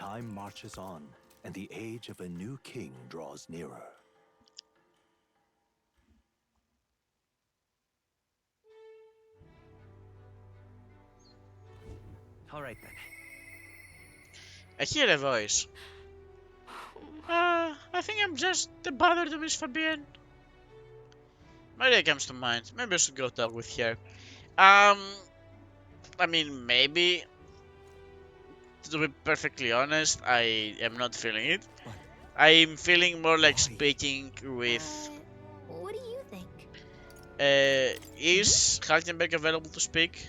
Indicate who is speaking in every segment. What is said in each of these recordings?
Speaker 1: Time marches on, and the age of a new king draws nearer.
Speaker 2: All right then.
Speaker 3: I hear a voice. I think I'm just the bother to Miss Fabienne. Maria comes to mind. Maybe I should go talk with her. I mean, maybe. To be perfectly honest, I am not feeling it. I'm feeling more like speaking with.
Speaker 4: What do you think?
Speaker 3: Is Halkenberg available to speak?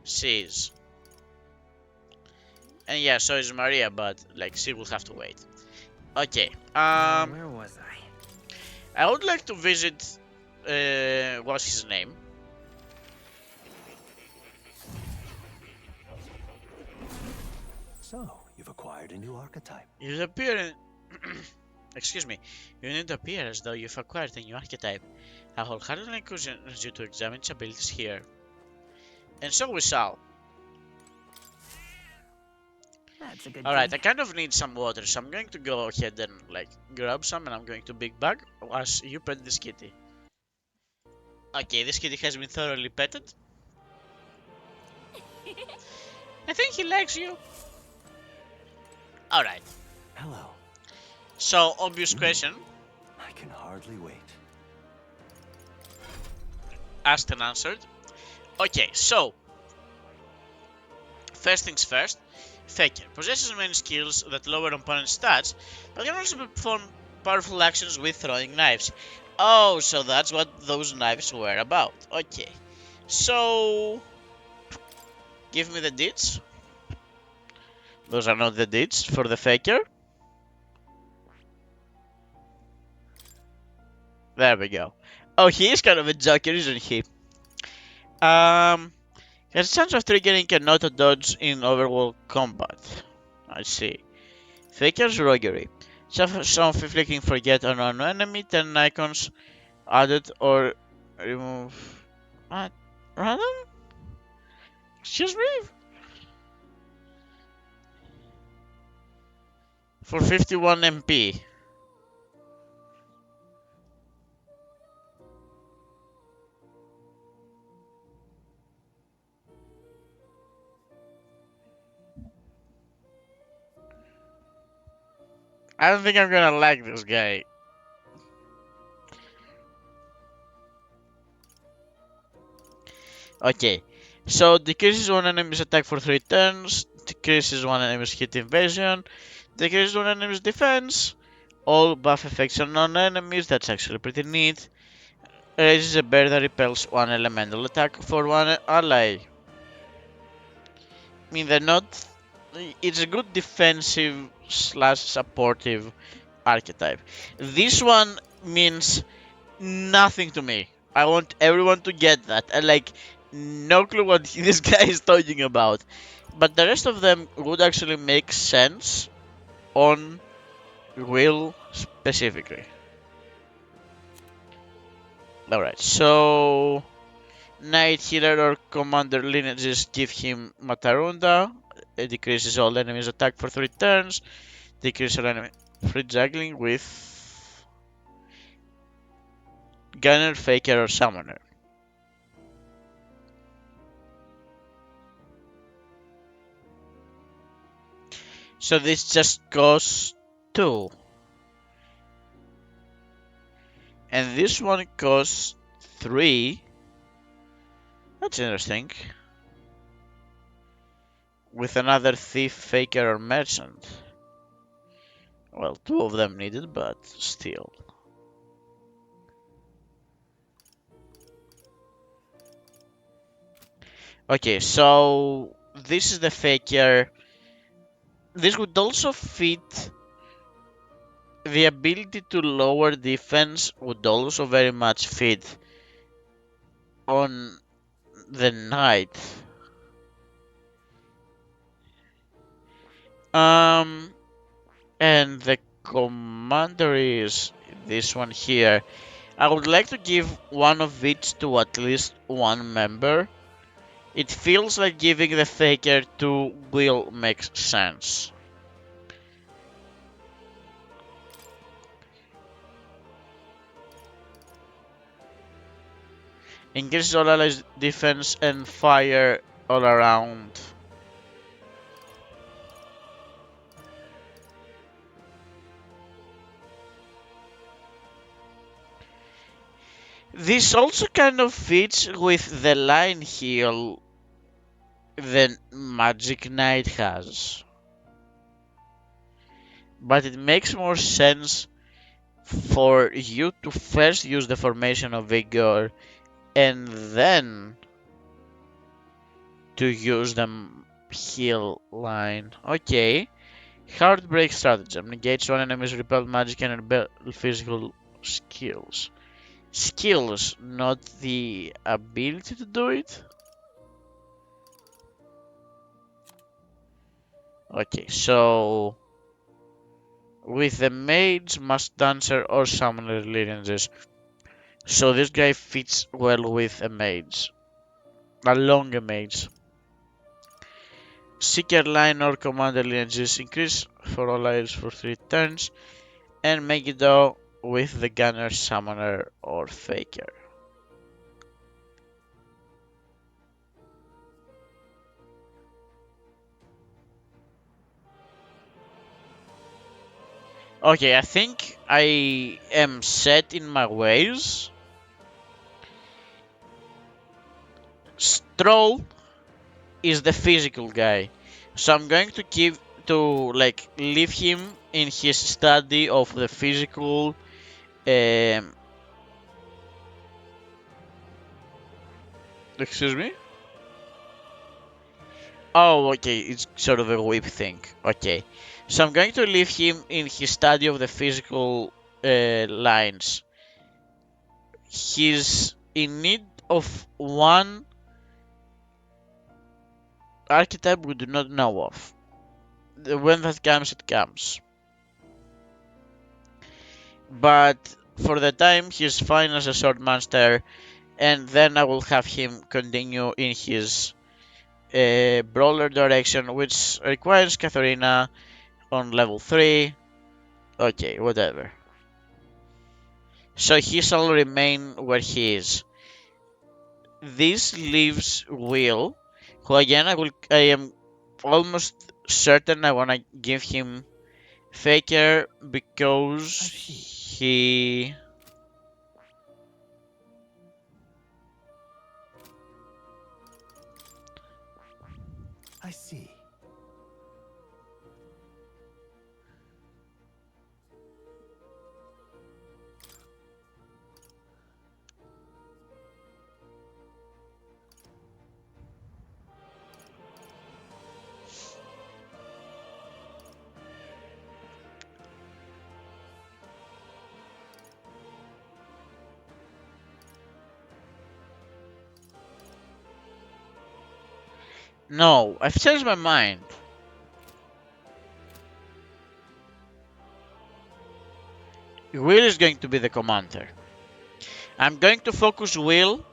Speaker 3: She is. And yeah, so is Maria, but like she will have to wait. Okay.
Speaker 2: Where was I?
Speaker 3: I would like to visit. What's his name?
Speaker 1: So, you've acquired a new archetype.
Speaker 3: You appear in. Excuse me. You need to appear as though you've acquired a new archetype. I wholeheartedly encourage you to examine its abilities here. And so we shall.
Speaker 2: That's a good
Speaker 3: Alright, I
Speaker 2: thing.
Speaker 3: kind of need some water, so I'm going to go ahead and like grab some, and I'm going to big bag as you pet this kitty. Okay, this kitty has been thoroughly petted. I think he likes you. Alright.
Speaker 1: Hello.
Speaker 3: So, obvious question.
Speaker 1: I can hardly wait.
Speaker 3: Asked and answered. Okay, so. First things first. Faker possesses many skills that lower opponent's stats, but can also perform powerful actions with throwing knives. Oh, so that's what those knives were about. Okay. So. Give me the deeds. Those are not the deeds for the Faker. There we go. Oh, he is kind of a joker, isn't he? Has a chance of triggering an auto dodge in overworld combat. I see. Faker's roguery. Some flicking forget on an enemy, 10 icons added or remove. What? Random? Excuse me? For 51 MP. I don't think I'm gonna like this guy. Okay, so decreases one enemy's attack for 3 turns, decreases one enemy's hit invasion, decreases one enemy's defense, all buff effects on non-enemies, that's actually pretty neat. Raises a bear that repels one elemental attack for one ally. I mean, they're not. It's a good defensive slash supportive archetype. This one means nothing to me. I want everyone to get that. I like no clue what this guy is talking about. But the rest of them would actually make sense on Will specifically. Alright, so Knight Healer or Commander lineages give him Matarunda. It decreases all enemies' attack for 3 turns. Decreases all enemy free juggling with Gunner, Faker, or Summoner. So this just costs 2. And this one costs 3. That's interesting. With another Thief, Faker, or Merchant. Well, 2 of them needed, but still. Okay, so this is the Faker. This would also fit. The ability to lower defense would also very much fit on the Knight. And the Commander is this one here. I would like to give one of each to at least one member. It feels like giving the Faker to Will makes sense. Increases all allies' defense and fire all around. This also kind of fits with the line heal the Magic Knight has. But it makes more sense for you to first use the formation of Vigor and then to use the heal line. Okay. Heartbreak stratagem. Negates one enemy's repelled magic and repel physical skills. Skills, not the ability to do it? Okay, so with the mage, mask dancer, or summoner lineages. So this guy fits well with a mage. Along a mage. Seeker line or commander lineages increase for all items for 3 turns. And Megiddo with the gunner, summoner, or faker. Okay, I think I am set in my ways. Stroll is the physical guy, so I'm going to leave him in his study of the physical. Excuse me. Oh, okay, it's sort of a whip thing. Okay, so I'm going to leave him in his study of the physical lines. He's in need of one archetype we do not know of. When that comes, it comes. But for the time, he's fine as a sword monster, and then I will have him continue in his brawler direction, which requires Katharina on level 3. Okay, whatever. So he shall remain where he is. This leaves Will, who again I am almost certain I wanna give him Faker because he
Speaker 1: I see.
Speaker 3: No, I've changed my mind. Will is going to be the commander. I'm going to focus Will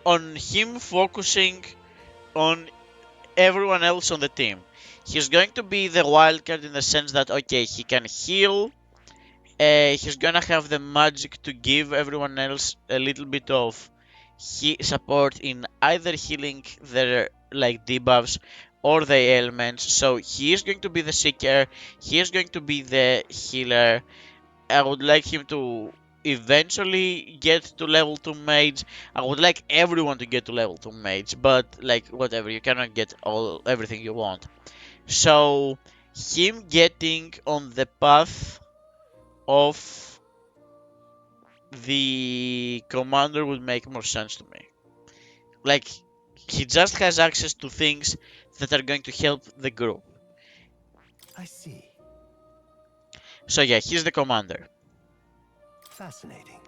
Speaker 3: on him focusing on everyone else on the team. He's going to be the wildcard in the sense that, okay, he can heal. He's gonna have the magic to give everyone else a little bit of support in either healing their debuffs or the ailments. So he is going to be the seeker. He is going to be the healer. I would like him to eventually get to level 2 mage. I would like everyone to get to level 2 mage, but whatever, you cannot get everything you want. So him getting on the path of the commander would make more sense to me. Like, he just has access to things that are going to help the group.
Speaker 1: I see.
Speaker 3: So yeah, he's the commander.
Speaker 1: Fascinating.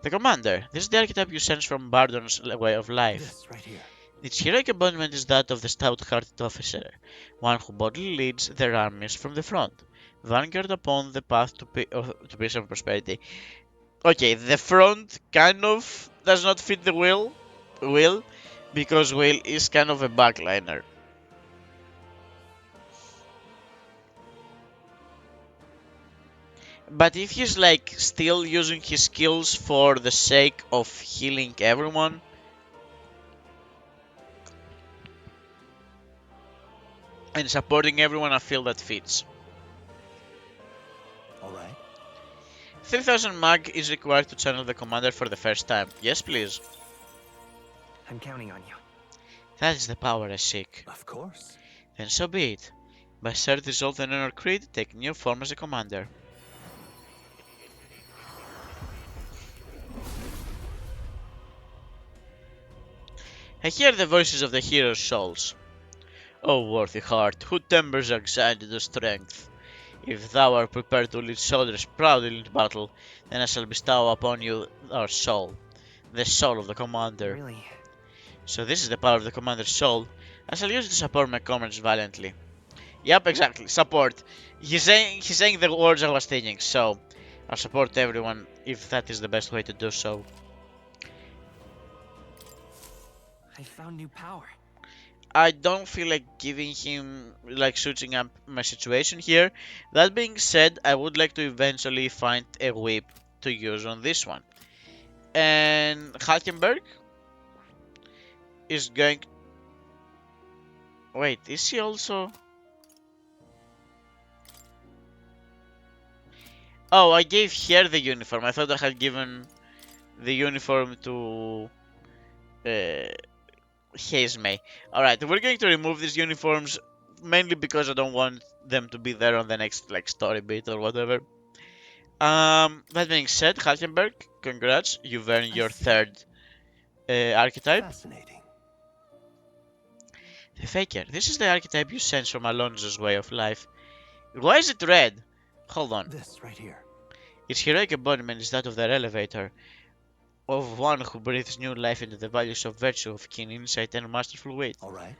Speaker 3: The commander. This is the archetype you sense from Bardon's Way of Life.
Speaker 1: This right here.
Speaker 3: Its heroic embodiment is that of the stout-hearted officer, one who boldly leads their armies from the front, vanguard upon the path to peace and prosperity. Okay, the front kind of does not fit the will, because Will is kind of a backliner. But if he's like still using his skills for the sake of healing everyone, and supporting everyone, I feel that fits.
Speaker 1: Alright.
Speaker 3: 3000 mag is required to channel the commander for the first time. Yes, please.
Speaker 2: I'm counting on you.
Speaker 3: That is the power I seek.
Speaker 1: Of course.
Speaker 3: Then so be it. By third dissolve the honor creed, take new form as a commander. I hear the voices of the heroes' souls. O worthy heart, who tempers anxiety to strength. If thou art prepared to lead soldiers proudly into battle, then I shall bestow upon you our soul, the soul of the commander.
Speaker 2: Really?
Speaker 3: So this is the power of the commander's soul. I shall use it to support my comrades valiantly. Yep, exactly. Support. He's saying the words I was thinking, so I'll support everyone if that is the best way to do so.
Speaker 2: I found new power.
Speaker 3: I don't feel like giving him, like, switching up my situation here. That being said, I would like to eventually find a whip to use on this one. And Halkenberg is going... Wait, is he also... Oh, I gave her the uniform. I thought I had given the uniform to Haze May. Alright, we're going to remove these uniforms mainly because I don't want them to be there on the next like story bit or whatever. That being said, Halkenberg, congrats, you've earned your third archetype.
Speaker 1: Fascinating.
Speaker 3: The Faker. This is the archetype you sense from Alonso's way of life. Why is it red? Hold on.
Speaker 1: This right here.
Speaker 3: Its heroic embodiment is that of their elevator, of one who breathes new life into the values of virtue, of keen insight and masterful wit.
Speaker 1: Alright.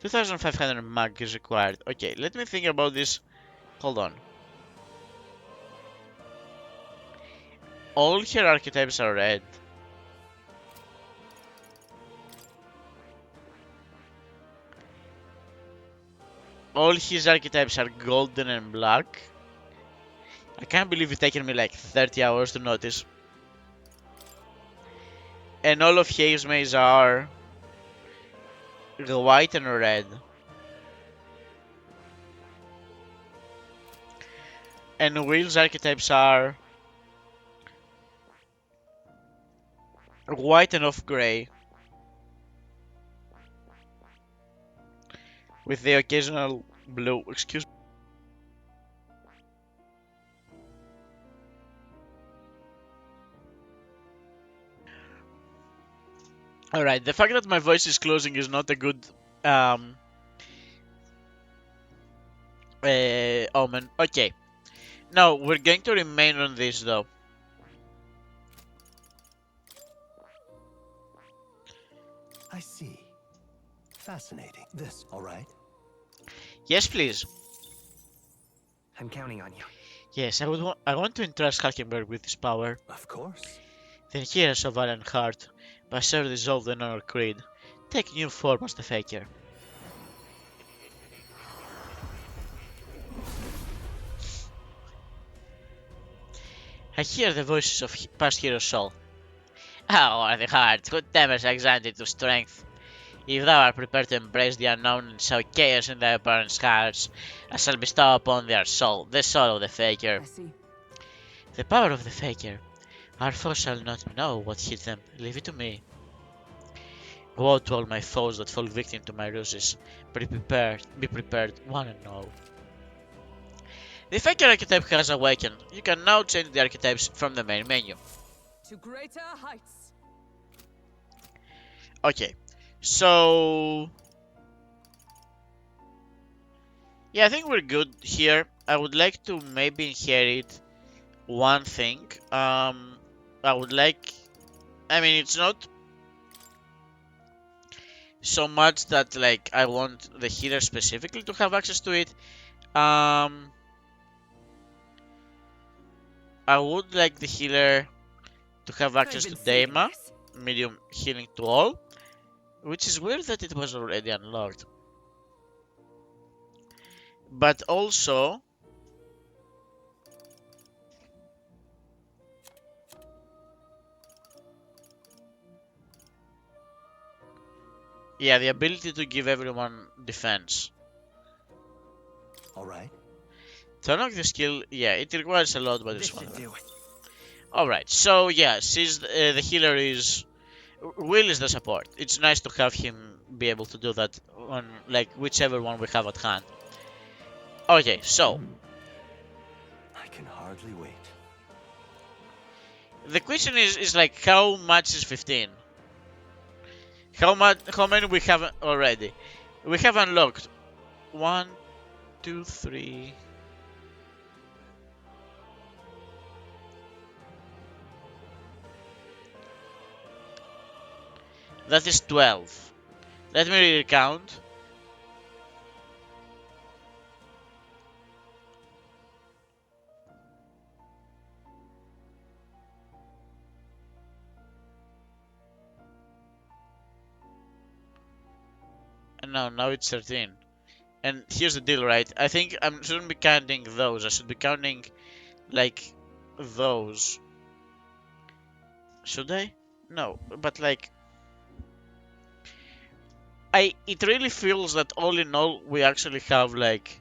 Speaker 3: 2500 mag is required. Okay, let me think about this. Hold on. All her archetypes are red. All his archetypes are golden and black. I can't believe it's taken me like 30 hours to notice. And all of Hazemay's are white and red. And Will's archetypes are white and off grey, with the occasional blue. Excuse me. Alright, the fact that my voice is closing is not a good omen. Okay. Now, we're going to remain on this though.
Speaker 1: I see. Fascinating. This, alright?
Speaker 3: Yes, please.
Speaker 2: I'm counting on you.
Speaker 3: Yes, I want to entrust Halkenberg with this power.
Speaker 1: Of course.
Speaker 3: Then hear us, O valiant heart, by Sir dissolve the honor creed. Take new form as the Faker. I hear the voices of past hero's soul. Oh, worthy heart, who tempers anxiety to strength. If thou art prepared to embrace the unknown and sow chaos in thy parents' hearts, I shall bestow upon their soul, the soul of the Faker.
Speaker 4: I see.
Speaker 3: The power of the Faker. Our foes shall not know what hit them. Leave it to me. Woe to all my foes that fall victim to my ruses. Be prepared, one and all. The Faker archetype has awakened. You can now change the archetypes from the main menu.
Speaker 4: To greater heights.
Speaker 3: Okay, so... Yeah, I think we're good here. I would like to maybe inherit one thing. I would like... I mean, it's not so much that like I want the healer specifically to have access to it. I would like the healer to have access to Daima, medium healing to all, Which is weird that it was already unlocked. But also... yeah, the ability to give everyone defense.
Speaker 1: All right.
Speaker 3: To unlock the skill, yeah, it requires a lot, but
Speaker 2: This
Speaker 3: it's one
Speaker 2: should
Speaker 3: of them.
Speaker 2: do it.
Speaker 3: Alright, so yeah, since the healer is... Will is the support. It's nice to have him be able to do that on, like, whichever one we have at hand. Okay, so...
Speaker 1: I can hardly wait.
Speaker 3: the question is like, how much is 15? How many we have already? We have unlocked 1, 2, 3. That is 12. Let me recount. And now it's 13. And here's the deal, right? I think I shouldn't be counting those. I should be counting, like, those. Should I? No, but like... it really feels that all in all, we actually have, like...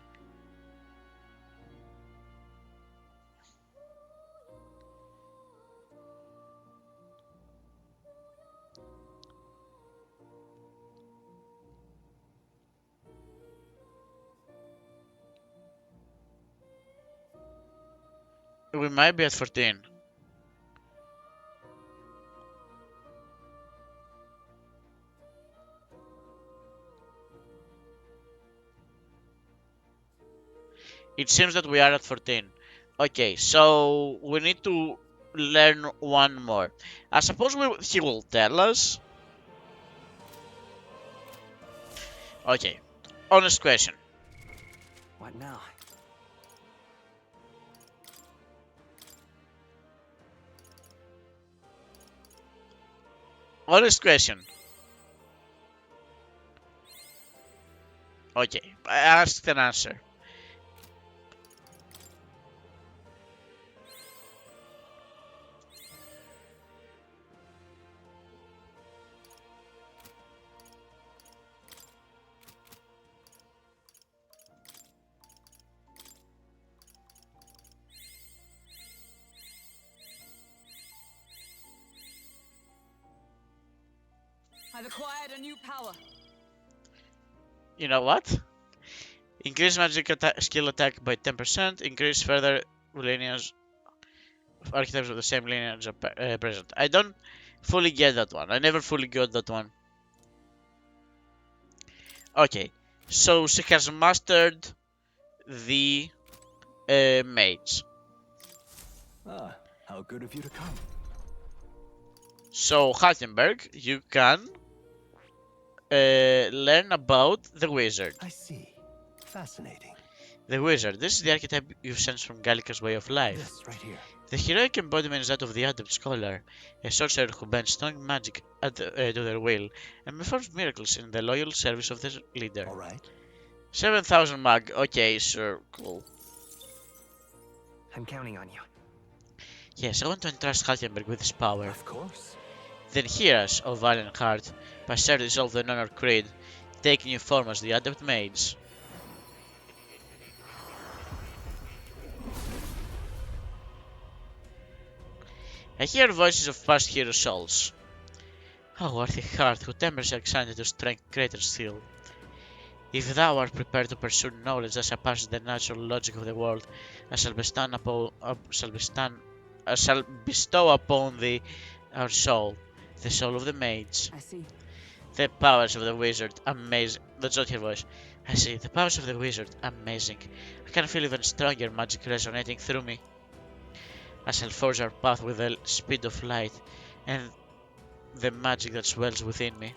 Speaker 3: we might be at 14. It seems that we are at 14. Okay, so we need to learn one more. I suppose he will tell us. Okay, honest question.
Speaker 2: What now?
Speaker 3: Honest question. Okay, I asked an answer.
Speaker 4: I've acquired a new power.
Speaker 3: You know what? Increase magic skill attack by 10%. Increase further lineage of archetypes of the same lineage present. I don't fully get that one. I never fully got that one. Okay, so she has mastered the mage.
Speaker 1: Ah, how good of you to come.
Speaker 3: So, Haltenberg, you can learn about the wizard.
Speaker 1: I see. Fascinating.
Speaker 3: The wizard. This is the archetype you sense from Gallica's way of life.
Speaker 1: This right here.
Speaker 3: The heroic embodiment is that of the adept scholar, a sorcerer who bends strong magic to their will and performs miracles in the loyal service of their leader.
Speaker 1: All right.
Speaker 3: 7,000 mag. Okay, sure, cool.
Speaker 2: I'm counting on you.
Speaker 3: Yes, I want to entrust Haltenberg with his power.
Speaker 1: Of course.
Speaker 3: Then hear us, O valiant heart, by share dissolve the honor creed, take new form as the adept mage. I hear voices of past hero souls. O worthy heart, who tempers your excited to strength greater still. If thou art prepared to pursue knowledge that surpasses the natural logic of the world, I shall bestow upon thee our soul, the soul of the mage.
Speaker 4: I see.
Speaker 3: The powers of the wizard, amazing. That's not her voice. I see, the powers of the wizard, amazing. I can feel even stronger magic resonating through me. I shall forge our path with the speed of light and the magic that swells within me.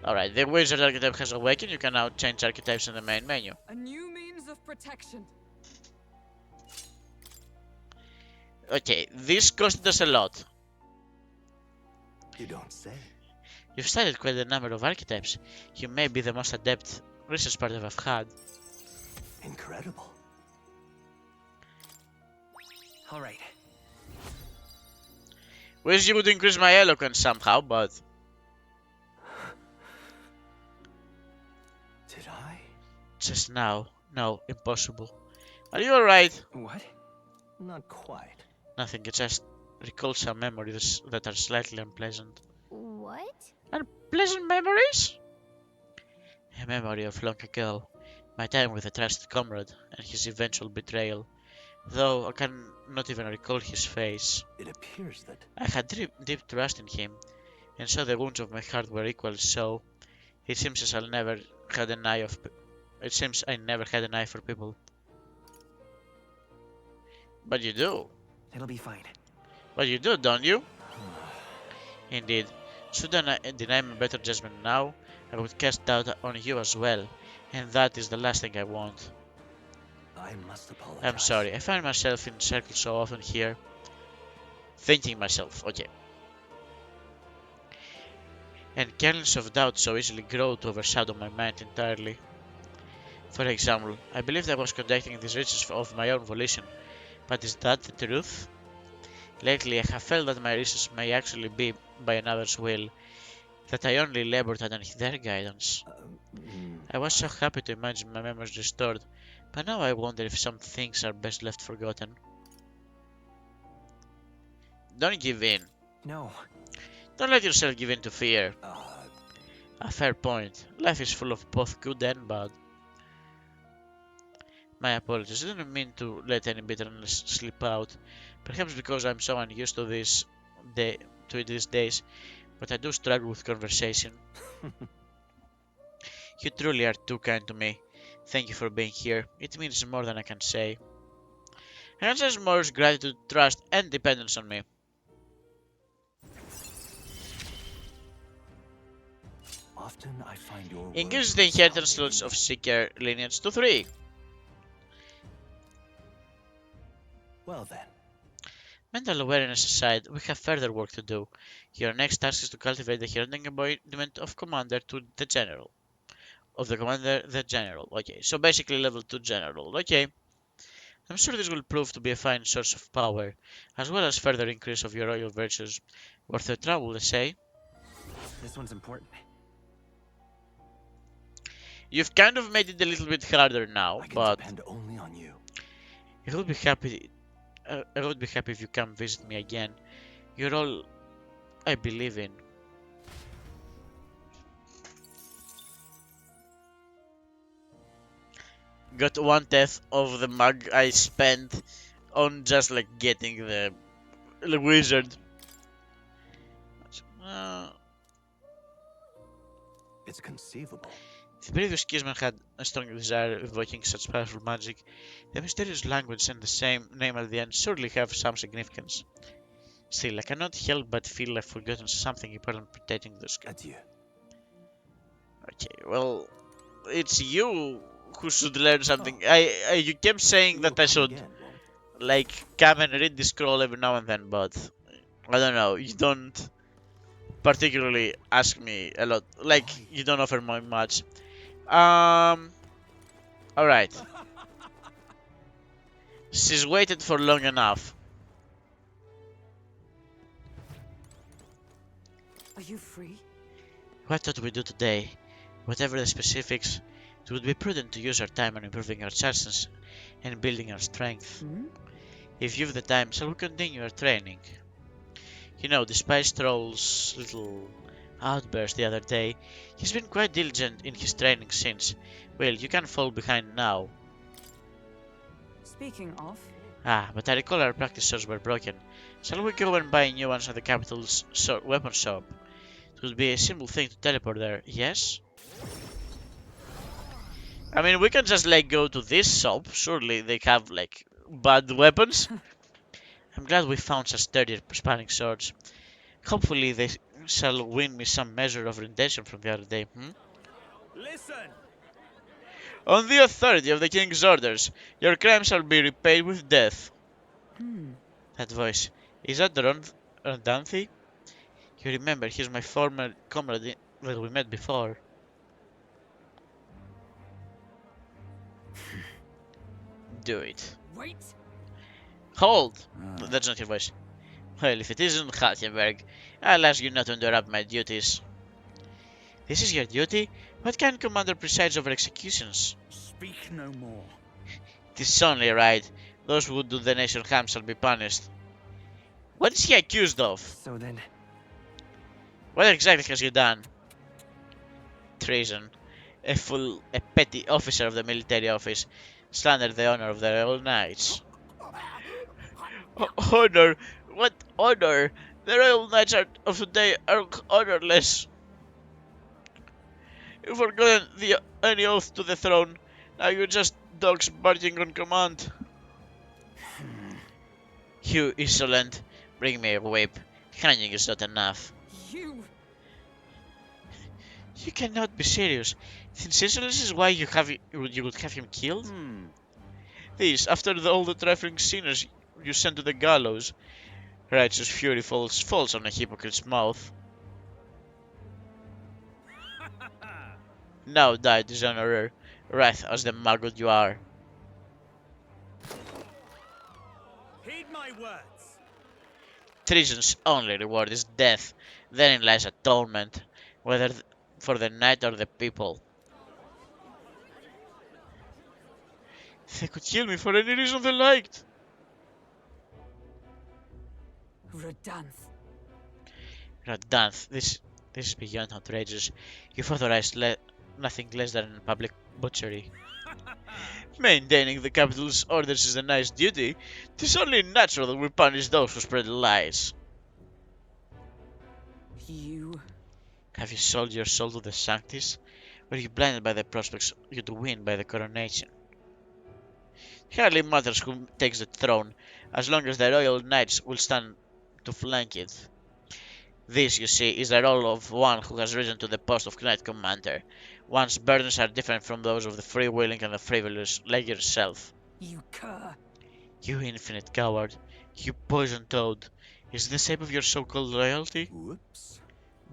Speaker 3: Alright, the wizard archetype has awakened. You can now change archetypes in the main menu.
Speaker 4: A new means of protection.
Speaker 3: Okay, this costed us a lot.
Speaker 1: You don't say.
Speaker 3: You've studied quite a number of archetypes. You may be the most adept research partner I've had.
Speaker 1: Incredible.
Speaker 2: All right.
Speaker 3: Wish you would increase my eloquence somehow, but...
Speaker 1: Did I?
Speaker 3: Just now. No, impossible. Are you alright?
Speaker 2: What?
Speaker 1: Not quite.
Speaker 3: Nothing, it just recalls some memories that are slightly unpleasant.
Speaker 5: What?
Speaker 3: Unpleasant memories? A memory of long ago. My time with a trusted comrade and his eventual betrayal. Though I can not even recall his face.
Speaker 1: It appears that
Speaker 3: I had deep trust in him, and so the wounds of my heart were equally so. It seems as I never had an eye of. It seems I never had an eye for people. But you do.
Speaker 2: It'll be fine.
Speaker 3: But you do, don't you? Indeed. Should I deny my better judgment now, I would cast doubt on you as well, and that is the last thing I want.
Speaker 1: I must apologize.
Speaker 3: I'm sorry, I find myself in circles so often here. Thinking myself, okay. And kernels of doubt so easily grow to overshadow my mind entirely. For example, I believed I was conducting these research of my own volition, but is that the truth? Lately, I have felt that my research may actually be by another's will, that I only labored under their guidance. I was so happy to imagine my memories restored, but now I wonder if some things are best left forgotten. Don't give in.
Speaker 2: No.
Speaker 3: Don't let yourself give in to fear. A fair point. Life is full of both good and bad. My apologies. I didn't mean to let any bitterness slip out. Perhaps because I'm so unused to these days, but I do struggle with conversation. You truly are too kind to me. Thank you for being here. It means more than I can say. And says more gratitude, trust, and dependence on me.
Speaker 1: Often I find your
Speaker 3: Increase
Speaker 1: words
Speaker 3: the inheritance
Speaker 1: sounding-
Speaker 3: slots of Seeker lineage to 3.
Speaker 1: Well then,
Speaker 3: Mental awareness aside, we have further work to do. Your next task is to cultivate the heralding embodiment of Commander to the General. Of the Commander, the General. Okay, so basically level 2 General. Okay. I'm sure this will prove to be a fine source of power, as well as further increase of your royal virtues. Worth the trouble, let's say.
Speaker 2: This one's important.
Speaker 3: You've kind of made it a little bit harder now,
Speaker 1: I can
Speaker 3: but
Speaker 1: depend only on you.
Speaker 3: I would be happy. I would be happy if you come visit me again. You're all I believe in. Got 1/10 of the mug I spent on just like getting the wizard.
Speaker 1: It's conceivable.
Speaker 3: The previous Kisman had a strong desire of evoking such powerful magic. The mysterious language and the same name at the end surely have some significance. Still, I cannot help but feel I've forgotten something important pertaining to this.
Speaker 1: Adieu.
Speaker 3: Okay, well, it's you who should learn something. You kept saying that I should like come and read the scroll every now and then, but I don't know. You don't particularly ask me a lot. Like you don't offer me much. All right. She's waited for long enough.
Speaker 4: Are you free?
Speaker 3: What should we do today? Whatever the specifics, it would be prudent to use our time on improving our chances and building our strength. If you've the time, shall we continue our training? You know, despite Stroll's little outburst the other day, he's been quite diligent in his training since. Well, you can't fall behind now.
Speaker 4: Speaking of,
Speaker 3: But I recall our practice swords were broken. Shall we go and buy new ones at the capital's weapon shop? It would be a simple thing to teleport there, yes? I mean, we can just like go to this shop. Surely they have like bad weapons. I'm glad we found such sturdy spanning swords. Hopefully they shall win me some measure of redemption from the other day.
Speaker 2: Listen!
Speaker 3: On the authority of the king's orders, your crime shall be repaid with death. That voice. Is that Rondanthe? You remember, he's my former comrade that we met before. Do it.
Speaker 4: Wait.
Speaker 3: Hold! That's not your voice. Well, if it isn't Halkenberg, I'll ask you not to interrupt my duties. This is your duty? What kind of commander presides over executions?
Speaker 2: Speak no more.
Speaker 3: It is only right. Those who do the nation harm shall be punished. What is he accused of?
Speaker 2: So then,
Speaker 3: What exactly has he done? Treason. A petty officer of the military office slandered the honor of the Royal Knights. Honor? What honor? The Royal Knights of today are honorless. You've forgotten any oath to the throne. Now you're just dogs barking on command. You insolent. Bring me a whip. Hanging is not enough.
Speaker 4: You.
Speaker 3: You cannot be serious. Since insolence is why you would have him killed? This, after all the trifling sinners you sent to the gallows. Righteous fury falls on a hypocrite's mouth. Now die, dishonorer, wrath as the maggot you are.
Speaker 2: heed my words.
Speaker 3: Treason's only reward is death. Therein lies atonement, whether for the knight or the people. They could kill me for any reason they liked.
Speaker 4: Redanth.
Speaker 3: Radanth, this is beyond outrageous. You've authorized nothing less than public butchery. Maintaining the capital's orders is a nice duty. 'Tis only natural that we punish those who spread lies.
Speaker 4: You.
Speaker 3: Have you sold your soul to the Sanctis? Were you blinded by the prospects you'd win by the coronation? It hardly matters who takes the throne, as long as the royal knights will stand to flank it. This, you see, is the role of one who has risen to the post of knight commander. One's burdens are different from those of the free-willing and the frivolous, like yourself.
Speaker 4: You cur.
Speaker 3: You infinite coward. You poisoned toad. Is this the shape of your so-called loyalty?
Speaker 1: Whoops.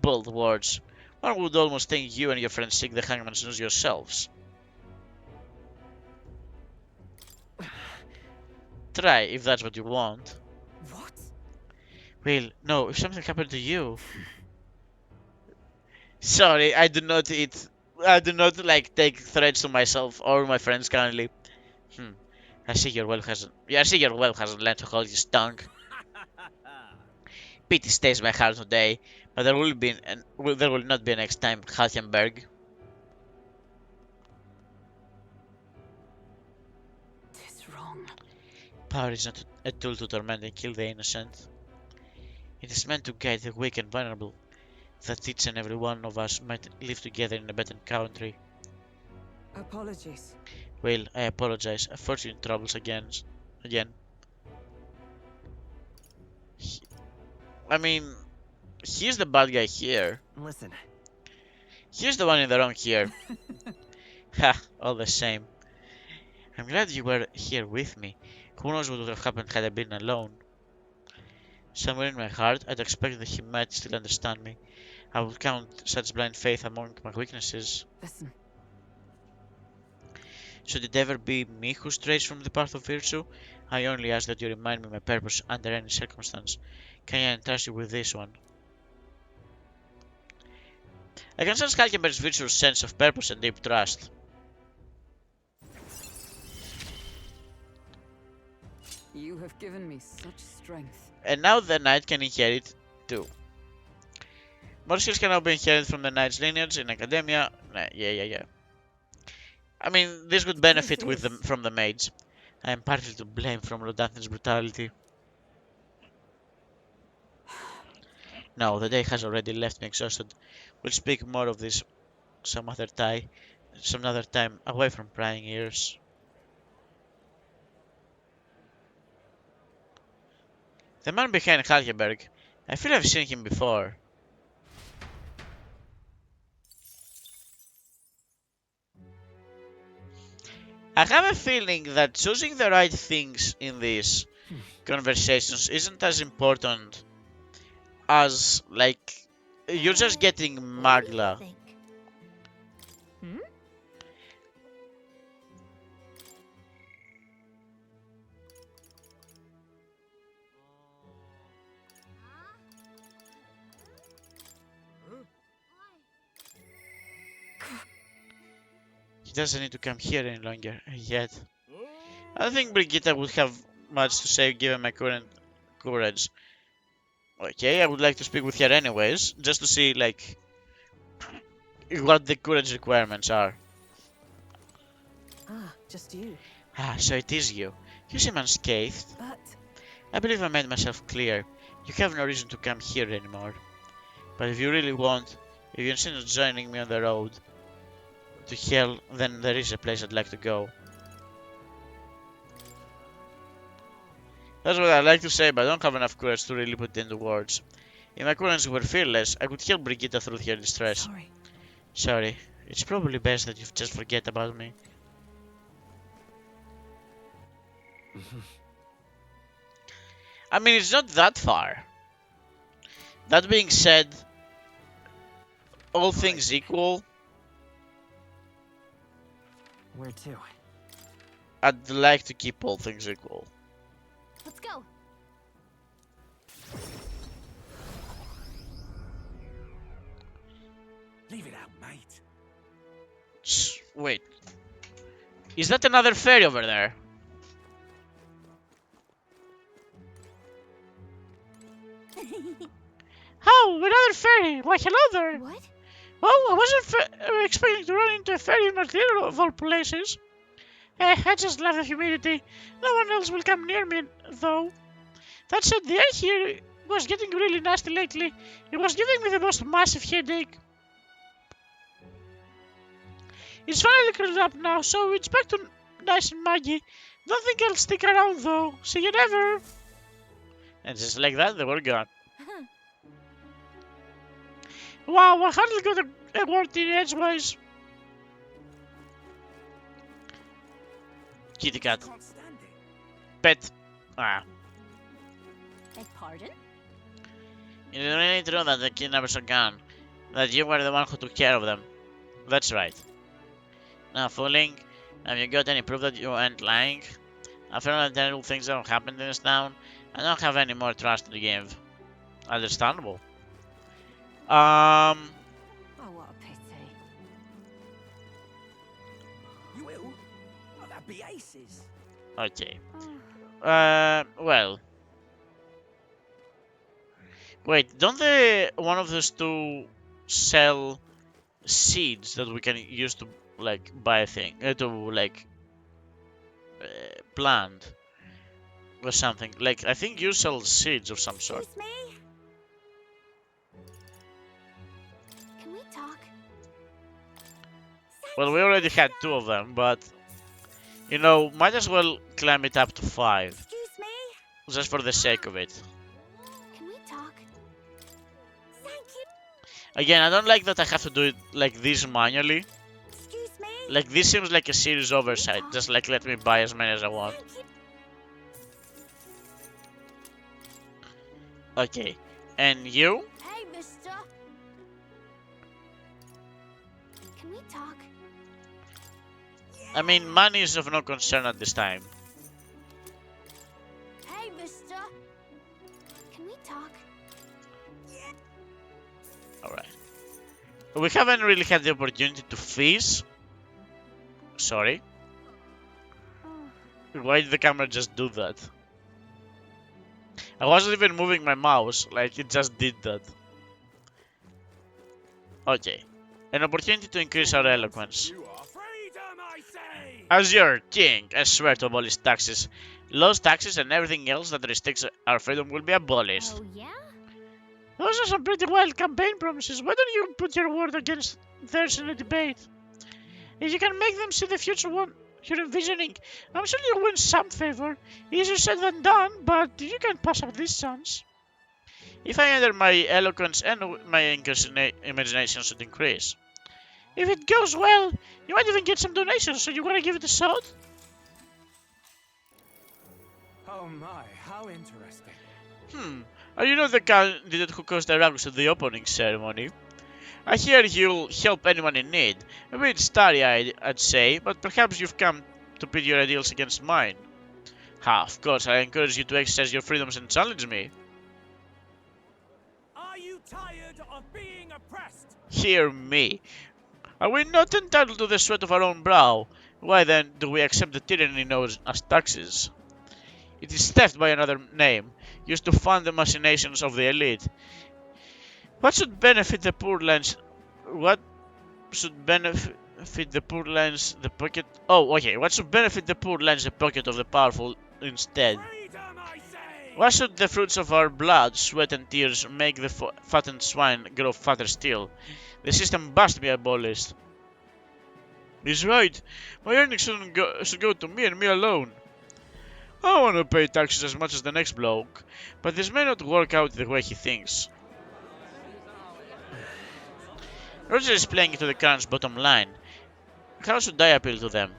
Speaker 3: Bold words. One would almost think you and your friends seek the hangman's noose yourselves. Try, if that's what you want.
Speaker 4: What?
Speaker 3: Well, no, if something happened to you... Sorry, I do not take threats to myself or my friends currently. I see your whelp hasn't learned to hold his tongue. Pity stays my heart today, but there will not be next time, Halkenberg.
Speaker 4: Tis wrong.
Speaker 3: Power is not a tool to torment and kill the innocent. It is meant to guide the weak and vulnerable, that each and every one of us might live together in a better country.
Speaker 4: Apologies.
Speaker 3: Well, I apologize. I forced you in troubles again. I mean, he's the bad guy here.
Speaker 2: Listen,
Speaker 3: He's the one in the wrong here. Ha, all the same. I'm glad you were here with me. Who knows what would have happened had I been alone? Somewhere in my heart, I'd expect that he might still understand me. I would count such blind faith among my weaknesses.
Speaker 4: Listen.
Speaker 3: Should it ever be me who strays from the path of virtue, I only ask that you remind me my purpose under any circumstance. Can I entrust you with this one? I can sense Halkenberg's virtuous sense of purpose and deep trust.
Speaker 4: You have given me such strength.
Speaker 3: And now the knight can inherit too. More skills can now be inherited from the knight's lineage in academia. Yeah. I mean, this would benefit from the mage. I am partly to blame from Rodanthin's brutality. No, the day has already left me exhausted. We'll speak more of this some other time, away from prying ears. The man behind Halkenberg. I feel I've seen him before. I have a feeling that choosing the right things in these conversations isn't as important as, like, You're just getting
Speaker 5: What do you
Speaker 3: Magla.
Speaker 5: think?
Speaker 3: He doesn't need to come here any longer yet. I don't think Brigitte would have much to say given my current courage. Okay, I would like to speak with her anyways, just to see like what the courage requirements are.
Speaker 4: Ah, just you.
Speaker 3: Ah, so it is you. You seem unscathed.
Speaker 4: But
Speaker 3: I believe I made myself clear. You have no reason to come here anymore. But if you really want, if you insist on joining me on the road to hell, then there is a place I'd like to go. That's what I like to say, but I don't have enough courage to really put it into words. If my currency were fearless, I could help Brigitte through her distress.
Speaker 4: sorry.
Speaker 3: Sorry, it's probably best that you just forget about me. I mean, it's not that far. That being said, all things equal,
Speaker 2: Where to?
Speaker 3: I'd like to keep all things equal.
Speaker 5: Let's go.
Speaker 2: Leave it out, mate.
Speaker 3: Wait. Is that another ferry over there? Oh, another ferry! Why, hello there!
Speaker 5: What?
Speaker 3: Well, I wasn't expecting to run into a ferry in Martino of all places. I just love the humidity. No one else will come near me, though. That said, the air here was getting really nasty lately. It was giving me the most massive headache. It's finally cleared up now, so it's back to nice and muggy. Don't think I'll stick around, though. See you never. And just like that, they were gone. Wow, I hardly got a word in edgewise. Kitty cat.
Speaker 2: Can't stand it.
Speaker 3: Pet. Ah.
Speaker 5: Beg pardon?
Speaker 3: You really need to know that the kidnappers are gone. That you were the one who took care of them. That's right. Now, fooling, have you got any proof that you aren't lying? After all the terrible things that have happened in this town, I don't have any more trust to give. Understandable.
Speaker 4: Oh, what a pity.
Speaker 2: You will? Oh, that'd be aces.
Speaker 3: Okay. Well. Wait, don't one of those two sell seeds that we can use to, like, buy a thing? Plant or something. Like, I think you sell seeds of some sort.
Speaker 5: Excuse me? Can we talk?
Speaker 3: Well, we already had 2 of them, but, you know, might as well climb it up to 5.
Speaker 5: Excuse me?
Speaker 3: Just for the sake of it.
Speaker 5: Can we talk? Thank you.
Speaker 3: Again, I don't like that I have to do it like this manually.
Speaker 5: Excuse me?
Speaker 3: Like, this seems like a serious oversight. Just like, let me buy as many as I want.
Speaker 5: Thank you.
Speaker 3: Okay. And you?
Speaker 5: Hey, mister. Can we talk?
Speaker 3: I mean, money is of no concern at this time.
Speaker 5: Hey, mister. Can we talk?
Speaker 3: Alright. We haven't really had the opportunity to fish. Sorry. Why did the camera just do that? I wasn't even moving my mouse, like it just did that. Okay. An opportunity to increase our eloquence.
Speaker 2: You are freedom, I say!
Speaker 3: As your king, I swear to abolish taxes. Laws, taxes, and everything else that restricts our freedom will be abolished.
Speaker 5: Oh, yeah?
Speaker 3: Those are some pretty wild campaign promises. Why don't you put your word against theirs in a debate? If you can make them see the future one you're envisioning, I'm sure you'll win some favor. Easier said than done, but you can pass up this chance. If I enter, my eloquence and my imagination should increase. If it goes well, you might even get some donations, so you wanna give it a shot?
Speaker 2: Oh my, how interesting.
Speaker 3: Are you not the candidate who caused the ruckus at the opening ceremony? I hear you'll help anyone in need. A bit starry-eyed, I'd say, but perhaps you've come to pit your ideals against mine. Ha, of course, I encourage you to exercise your freedoms and challenge me.
Speaker 2: Are you tired of being oppressed?
Speaker 3: Hear me. Are we not entitled to the sweat of our own brow? Why then do we accept the tyranny known as taxes? It is theft by another name, used to fund the machinations of the elite. What should benefit the poor lands? What should benefit the poor lands? The pocket? Oh, okay. What should benefit the poor lands? The pocket of the powerful instead.
Speaker 2: Freedom, I say!
Speaker 3: Why should the fruits of our blood, sweat, and tears make the fattened swine grow fatter still? The system must be abolished. He's right. My earnings should go to me and me alone. I want to pay taxes as much as the next bloke, but this may not work out the way he thinks. Roger is playing into the current's bottom line. How should I appeal to them?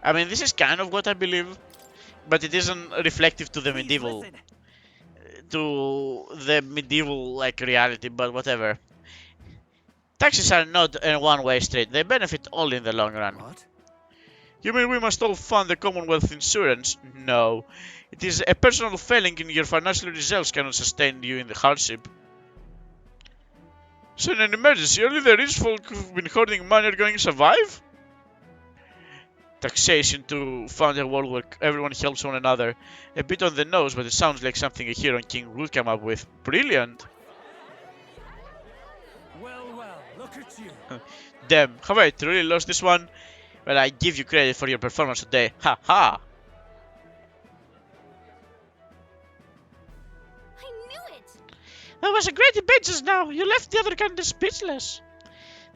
Speaker 3: I mean, this is kind of what I believe, but it isn't reflective to the medieval, like reality. But whatever. Taxes are not a one-way street. They benefit all in the long run.
Speaker 1: What?
Speaker 3: You mean we must all fund the Commonwealth insurance? No. It is a personal failing in your financial reserves cannot sustain you in the hardship. So in an emergency, only the rich folk who've been hoarding money are going to survive? Taxation to fund a world where everyone helps one another. A bit on the nose, but it sounds like something a hero king would come up with. Brilliant!
Speaker 2: Well, look at you.
Speaker 3: Damn, have I truly lost this one? Well, I give you credit for your performance today. Ha ha!
Speaker 5: I knew it!
Speaker 3: That was a great debate just now. You left the other candidate speechless.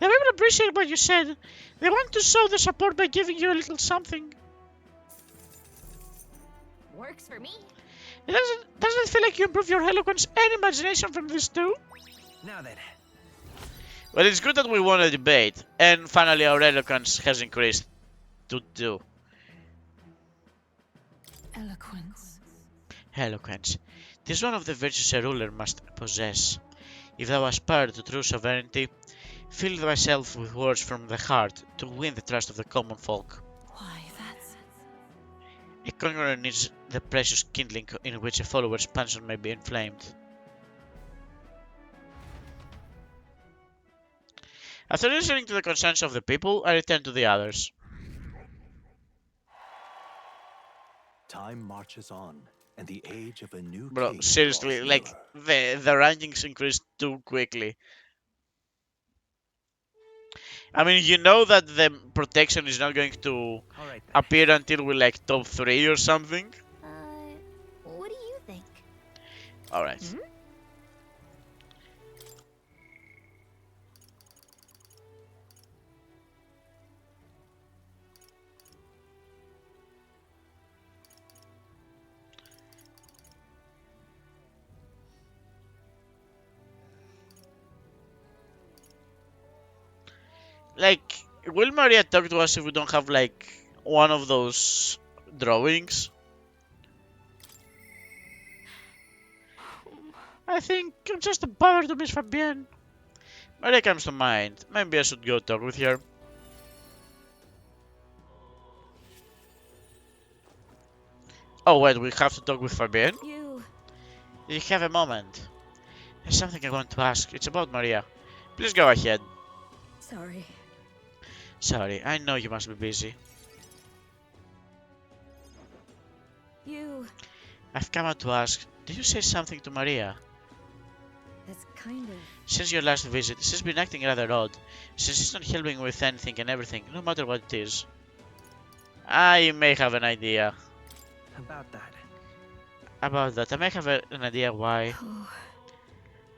Speaker 3: The women appreciate what you said. They want to show their support by giving you a little something.
Speaker 5: Works for me.
Speaker 3: Doesn't it feel like you improve your eloquence and imagination from this too?
Speaker 2: Now then.
Speaker 3: Well, it's good that we won a debate, and finally our eloquence has increased to 2.
Speaker 4: Eloquence.
Speaker 3: Eloquence. This is one of the virtues a ruler must possess. If thou aspire to true sovereignty, fill thyself with words from the heart to win the trust of the common folk.
Speaker 4: Why, that's...
Speaker 3: A conqueror needs the precious kindling in which a follower's passion may be inflamed. After listening to the concerns of the people, I return to the others.
Speaker 1: Time marches on, and the age of a new
Speaker 3: Bro,
Speaker 1: king
Speaker 3: seriously,
Speaker 1: draws
Speaker 3: like,
Speaker 1: nearer.
Speaker 3: the rankings increased too quickly. I mean, you know that the protection is not going to
Speaker 2: All right.
Speaker 3: appear until we're like top 3 or something.
Speaker 5: What do you think?
Speaker 3: Alright. Like, will Maria talk to us if we don't have like one of those drawings? I think I'm just a bother to Miss Fabienne. Maria comes to mind. Maybe I should go talk with her. Oh wait, we have to talk with Fabienne? You have a moment. There's something I want to ask. It's about Maria. Please go ahead.
Speaker 4: Sorry.
Speaker 3: Sorry, I know you must be busy. I've come out to ask, did you say something to Maria?
Speaker 4: That's kind of...
Speaker 3: Since your last visit, she's been acting rather odd. She's not helping with anything and everything, no matter what it is. I may have an idea.
Speaker 2: About that.
Speaker 3: About that, I may have an idea why.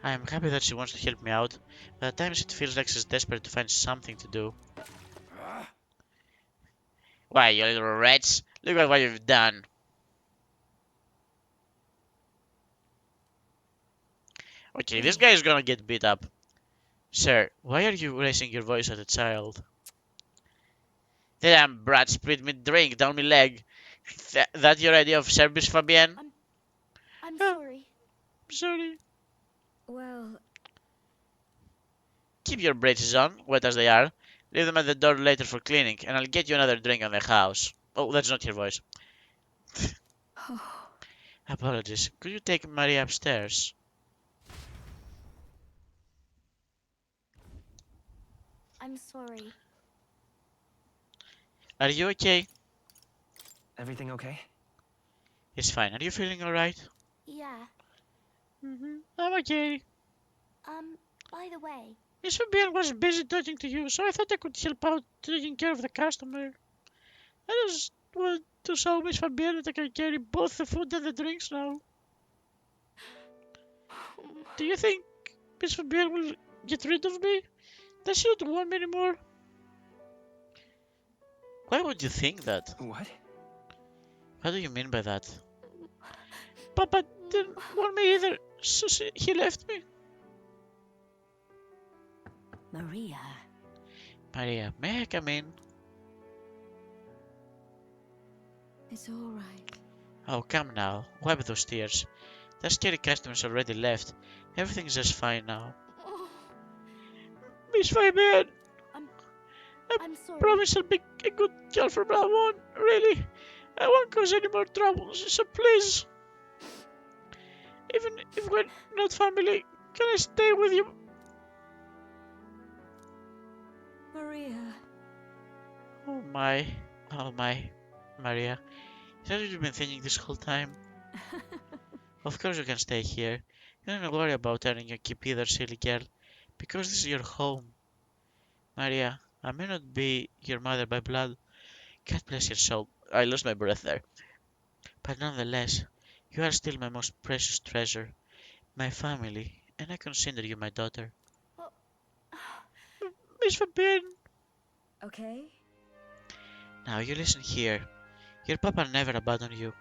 Speaker 3: I am happy that she wants to help me out, but at times it feels like she's desperate to find something to do. Why, you little rats? Look at what you've done. Okay, this guy is gonna get beat up. Sir, why are you raising your voice at a child? Damn brat, split me drink down my leg. That your idea of service, Fabienne?
Speaker 5: I'm
Speaker 3: Ah,
Speaker 5: sorry.
Speaker 3: sorry.
Speaker 5: Well,
Speaker 3: Keep your braces on, wet as they are. Leave them at the door later for cleaning, and I'll get you another drink on the house. Oh, that's not your voice. Apologies. Could you take Maria upstairs?
Speaker 5: I'm sorry.
Speaker 3: Are you okay?
Speaker 2: Everything okay?
Speaker 3: It's fine. Are you feeling alright?
Speaker 5: Yeah.
Speaker 3: I'm okay.
Speaker 5: By the way,
Speaker 3: Miss Fabian was busy talking to you, so I thought I could help out taking care of the customer. I just want to show Miss Fabian that I can carry both the food and the drinks now. Do you think Miss Fabian will get rid of me? Does she not want me anymore? Why would you think that?
Speaker 2: What?
Speaker 3: What do you mean by that? Papa didn't want me either, so he left me.
Speaker 4: Maria.
Speaker 3: Maria, may I come in?
Speaker 4: It's all right.
Speaker 3: Oh, come now. Wipe those tears. The scary customers already left. Everything's just fine now. Miss Fabian,
Speaker 5: I'm sorry.
Speaker 3: promise I'll be a good girl from now on. Really. I won't cause any more trouble, so please. Even if we're not family, can I stay with you?
Speaker 4: Maria.
Speaker 3: Oh my, Maria. Is that what you've been thinking this whole time? Of course you can stay here. You don't worry about earning your keep either, silly girl. Because this is your home. Maria, I may not be your mother by blood. God bless your soul. I lost my breath there. But nonetheless, you are still my most precious treasure. My family. And I consider you my daughter.
Speaker 5: Well,
Speaker 3: Miss Fabian.
Speaker 4: Okay?
Speaker 3: Now you listen here. Your papa never abandoned you.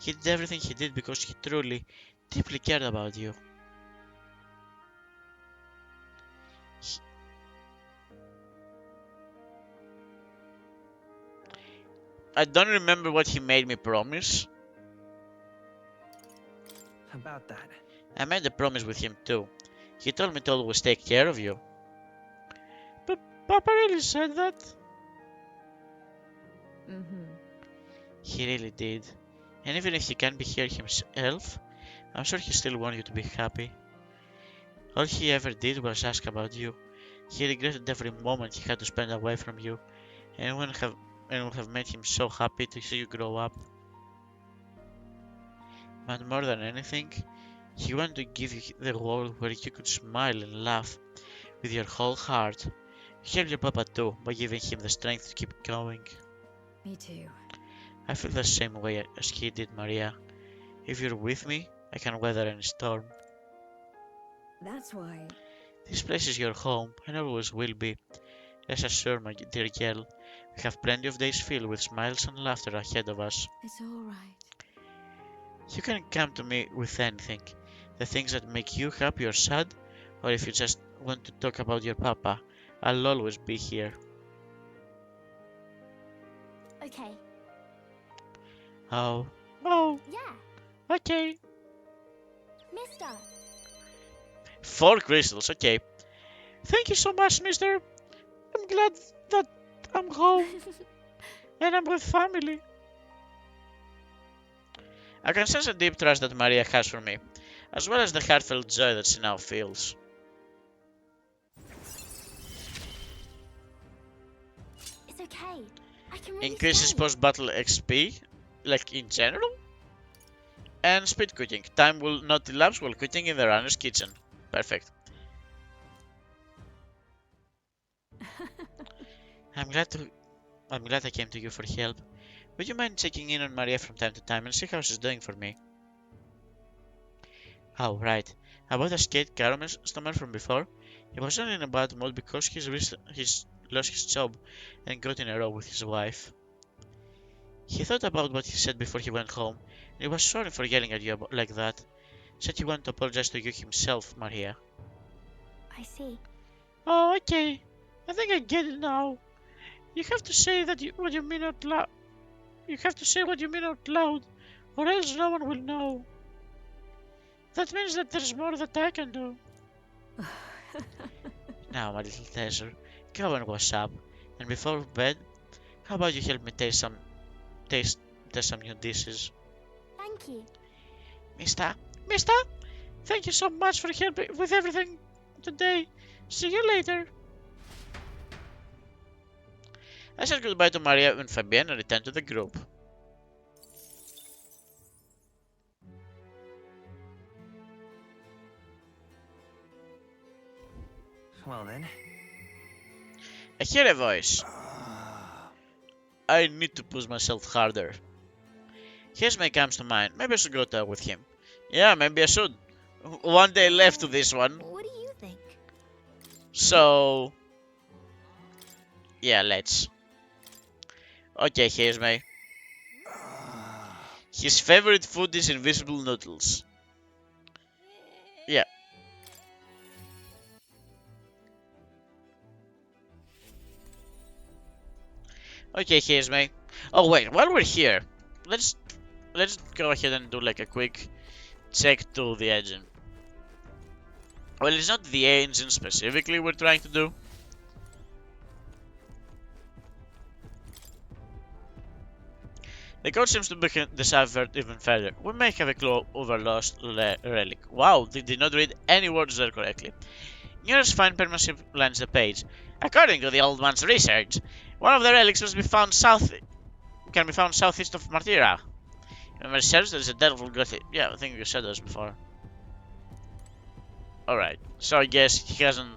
Speaker 3: He did everything he did because he truly, deeply cared about you. I don't remember what he made me promise.
Speaker 2: About that.
Speaker 3: I made a promise with him too. He told me to always take care of you. But Papa really said that?
Speaker 4: Mm-hmm.
Speaker 3: He really did. And even if he can't be here himself, I'm sure he still wants you to be happy. All he ever did was ask about you. He regretted every moment he had to spend away from you, and would have made him so happy to see you grow up. But more than anything, he wanted to give you the world where you could smile and laugh with your whole heart. You helped your papa too by giving him the strength to keep going.
Speaker 4: Me too.
Speaker 3: I feel the same way as he did, Maria. If you're with me, I can weather any storm.
Speaker 4: That's why.
Speaker 3: This place is your home and always will be. Rest assured, my dear girl, we have plenty of days filled with smiles and laughter ahead of us.
Speaker 4: It's all right.
Speaker 3: You can come to me with anything. The things that make you happy or sad, or if you just want to talk about your papa, I'll always be here.
Speaker 5: okay.
Speaker 3: Oh,
Speaker 5: Yeah,
Speaker 3: okay.
Speaker 5: Mister.
Speaker 3: 4 crystals, okay. Thank you so much, mister. I'm glad that I'm home and I'm with family. I can sense a deep trust that Maria has for me, as well as the heartfelt joy that she now feels.
Speaker 5: It's okay. I can really
Speaker 3: Increases
Speaker 5: stay.
Speaker 3: post-battle XP, like in general, and speed quitting. Time will not elapse while quitting in the runner's kitchen. Perfect. I'm glad I came to you for help. Would you mind checking in on Maria from time to time and see how she's doing for me? Oh, right. About the skate caramel customer from before. He was only in a bad mood because he's lost his job and got in a row with his wife. He thought about what he said before he went home, and he was sorry for yelling at you like that. Said he wanted to apologize to you himself, Maria.
Speaker 5: I see.
Speaker 3: Oh, okay. I think I get it now. You have to say what you mean out loud. You have to say what you mean out loud, or else no one will know. That means that there's more that I can do. Now, my little treasure, go and wash up, and before bed, how about you help me taste some new dishes?
Speaker 5: Thank you.
Speaker 3: Mister, thank you so much for helping with everything today. See you later. I said goodbye to Maria and Fabienne and returned to the group.
Speaker 2: Well then.
Speaker 3: I hear a voice. I need to push myself harder. Hesme comes to mind. Maybe I should go talk with him. Yeah, maybe I should. One day left to this one.
Speaker 5: What do you think?
Speaker 3: So... yeah, let's. Okay, Hesme. His favorite food is invisible noodles. Yeah. Okay, Hesme. Oh wait, while we're here, let's go ahead and do like a quick check to the engine. Well, it's not the engine specifically we're trying to do. The code seems to be deciphered even further. We may have a clue over lost relic. Wow, they did not read any words there correctly. Nearest fine penmanship lines the page. According to the old man's research, one of the relics can be found southeast of Martira. In research, there's a devil gothic. Yeah, I think you said this before. Alright, so I guess he hasn't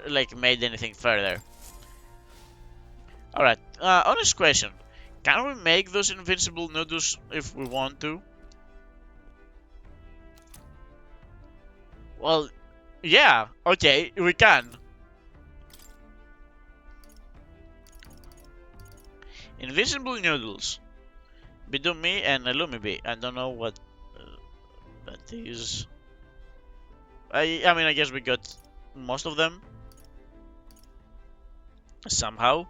Speaker 3: like made anything further. Alright, honest question. Can we make those invincible noodles if we want to? Well, yeah, okay, we can. Invisible noodles. Bidumi and Lumibi. I don't know what that is. I mean, I guess we got most of them. Somehow.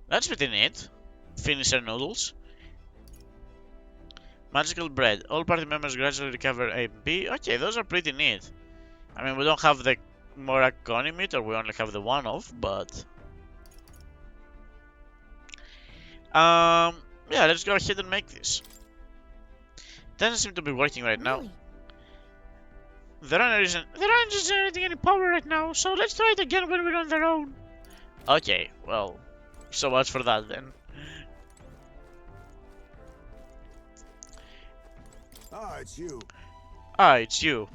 Speaker 3: That's pretty neat. Finisher noodles. Magical bread. All party members gradually recover AP. Okay, those are pretty neat. I mean, we don't have the Moraconi meter, we only have the one-off, but... yeah, let's go ahead and make this. Doesn't seem to be working right now.
Speaker 5: Really?
Speaker 3: The runner isn't generating any power right now, so let's try it again when we're on their own. Okay, well, so much for that then.
Speaker 1: It's you.
Speaker 3: It's you.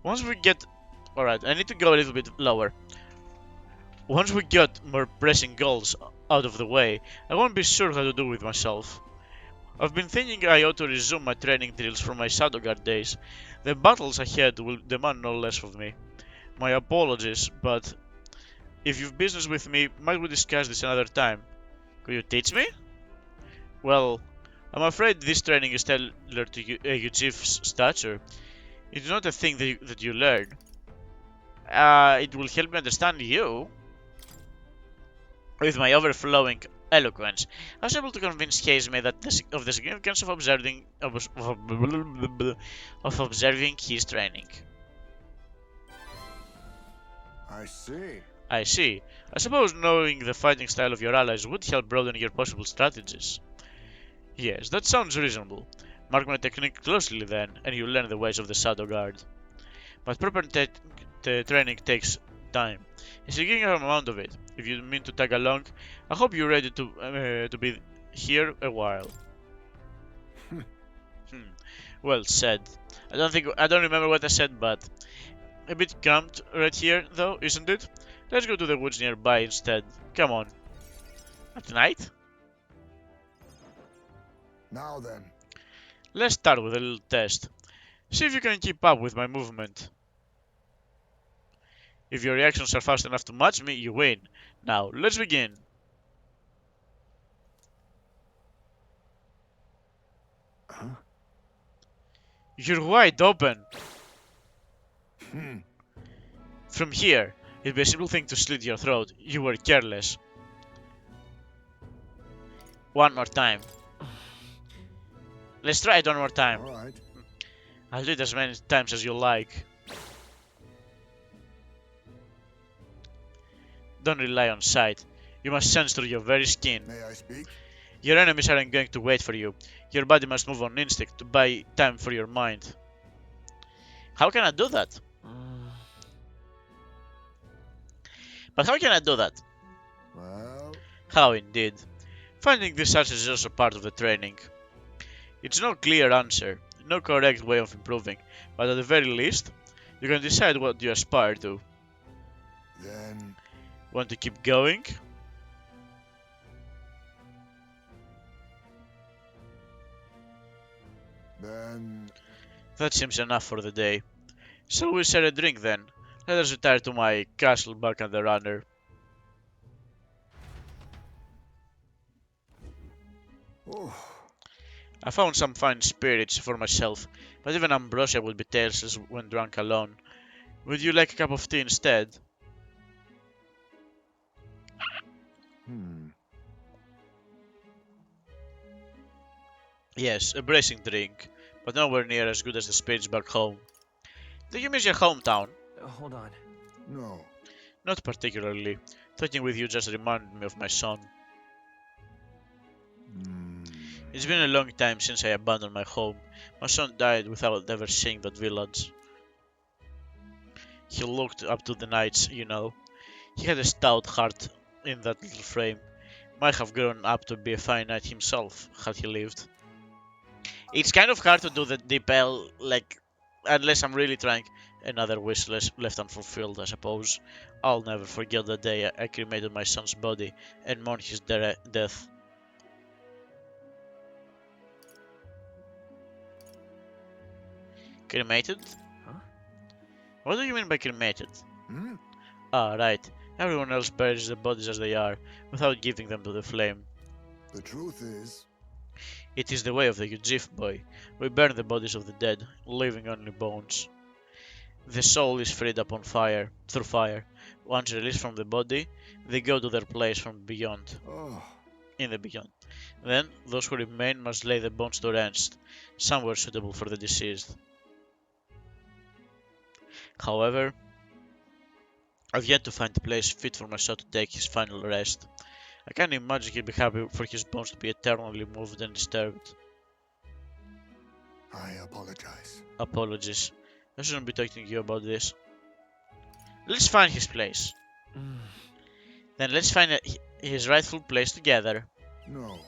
Speaker 3: Once we get... Alright, I need to go a little bit lower. Once we get more pressing goals out of the way, I won't be sure how to do with myself. I've been thinking I ought to resume my training drills from my Shadow Guard days. The battles ahead will demand no less of me. My apologies, but if you've business with me, might we discuss this another time? Could you teach me? Well, I'm afraid this training is tailored to your chief's stature. It's not a thing that you learn. It will help me understand you. With my overflowing eloquence, I was able to convince Hazme that of the significance of observing his training.
Speaker 1: I see.
Speaker 3: I see. I suppose knowing the fighting style of your allies would help broaden your possible strategies. Yes, that sounds reasonable. Mark my technique closely then, and you'll learn the ways of the Shadow Guard. But proper training takes time. A significant amount of it. If you mean to tag along, I hope you're ready to be here a while. Well said. I don't remember what I said, but a bit cramped right here, though, isn't it? Let's go to the woods nearby instead. Come on. At night?
Speaker 1: Now then.
Speaker 3: Let's start with a little test. See if you can keep up with my movement. If your reactions are fast enough to match me, you win. Now, let's begin.
Speaker 1: Huh?
Speaker 3: You're wide open.
Speaker 1: Hmm.
Speaker 3: From here, it'd be a simple thing to slit your throat. You were careless. One more time. Let's try it one more time.
Speaker 1: All right.
Speaker 3: I'll do it as many times as you like. Don't rely on sight. You must sense through your very skin.
Speaker 1: May I speak?
Speaker 3: Your enemies aren't going to wait for you. Your body must move on instinct to buy time for your mind. How can I do that? But how can I do that?
Speaker 1: Well,
Speaker 3: How indeed. Finding these answers is also part of the training. It's no clear answer, no correct way of improving, but at the very least, you can decide what you aspire to.
Speaker 1: then
Speaker 3: Want to keep going? That seems enough for the day. Shall we share a drink then? Let us retire to my castle back on the runner.
Speaker 1: oh,
Speaker 3: I found some fine spirits for myself, but even ambrosia would be tasteless when drunk alone. Would you like a cup of tea instead?
Speaker 1: hmm.
Speaker 3: Yes, a bracing drink, but nowhere near as good as the spirits back home. Do you miss your hometown?
Speaker 2: Hold on.
Speaker 1: No.
Speaker 3: Not particularly. Talking with you just reminded me of my son.
Speaker 1: Hmm.
Speaker 3: It's been a long time since I abandoned my home. My son died without ever seeing that village. He looked up to the nights, you know. He had a stout heart in that little frame. Might have grown up to be a fine knight himself, had he lived. It's kind of hard to do the deep L, like, unless I'm really trying. Another wish left unfulfilled, I suppose. I'll never forget the day I cremated my son's body and mourned his death. Cremated?
Speaker 2: Huh?
Speaker 3: What do you mean by cremated?
Speaker 1: Hmm?
Speaker 3: Ah, right. Everyone else buries the bodies as they are, without giving them to the flame.
Speaker 1: The truth is,
Speaker 3: It is the way of the Ujif boy. We burn the bodies of the dead, leaving only bones. The soul is freed upon fire, through fire. Once released from the body, they go to their place from beyond,
Speaker 1: oh,
Speaker 3: in the beyond. Then, those who remain must lay the bones to rest, somewhere suitable for the deceased. However, I've yet to find a place fit for my son to take his final rest. I can't imagine he'd be happy for his bones to be eternally moved and disturbed.
Speaker 1: I apologize.
Speaker 3: Apologies. I shouldn't be talking to you about this. Let's find his place. Then let's find his rightful place together.
Speaker 1: No.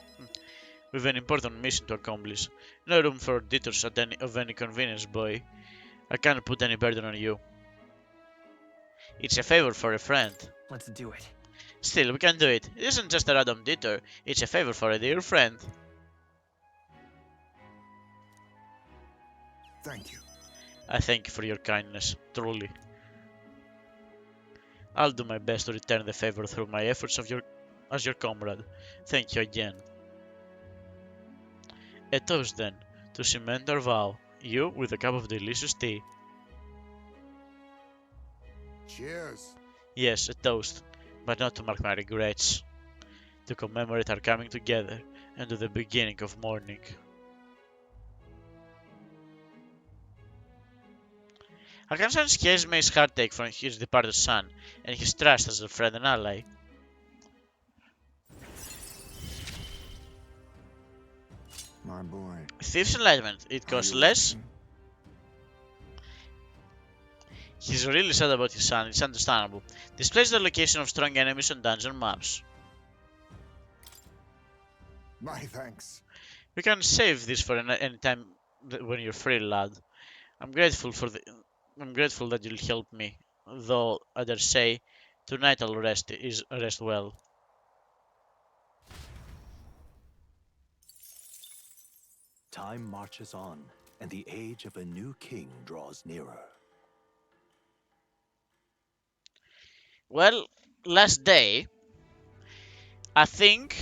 Speaker 3: We've an important mission to accomplish. No room for detours of any convenience, boy. I can't put any burden on you. It's a favor for a friend.
Speaker 2: Let's do it.
Speaker 3: Still, we can do it. It isn't just a random detour, it's a favor for a dear friend.
Speaker 1: Thank you.
Speaker 3: I thank you for your kindness, truly. I'll do my best to return the favor through my efforts as your comrade. Thank you again. A toast then, to cement our vow. You with a cup of delicious tea.
Speaker 1: Cheers.
Speaker 3: Yes, a toast, but not to mark my regrets. To commemorate our coming together and to the beginning of mourning. I can sense Esme's heartache from his departed son, and his trust as a friend and ally.
Speaker 1: My boy.
Speaker 3: Thief's Enlightenment, it costs
Speaker 1: Are you
Speaker 3: less.
Speaker 1: listening?
Speaker 3: He's really sad about his son, it's understandable. Displays the location of strong enemies on dungeon maps.
Speaker 1: My thanks.
Speaker 3: We can save this for any time when you're free, lad. I'm grateful that you'll help me, though I dare say tonight I'll rest well.
Speaker 1: Time marches on, and the age of a new king draws nearer.
Speaker 3: Well, last day, I think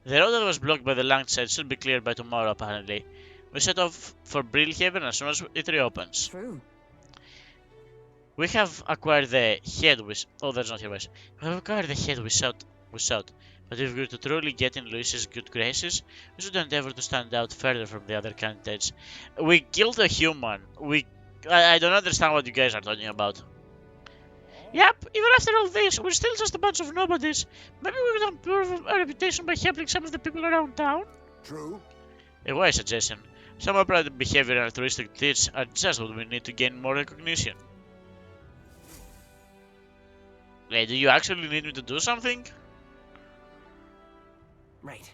Speaker 3: the road that was blocked by the landslide should be cleared by tomorrow, apparently. We set off for Brillhaven as soon as it reopens.
Speaker 4: True.
Speaker 3: We have acquired the head we... Oh, that's not here, guys. We have acquired the head we sought. But if we were to truly get in Luis's good graces, we should endeavor to stand out further from the other candidates. We killed a human. I don't understand what you guys are talking about. Yep, even after all this, we're still just a bunch of nobodies. Maybe we could improve our reputation by helping some of the people around town?
Speaker 1: True.
Speaker 3: A wise suggestion. Some upright behavior and altruistic deeds are just what we need to gain more recognition. Wait, do you actually need me to do something?
Speaker 2: Right.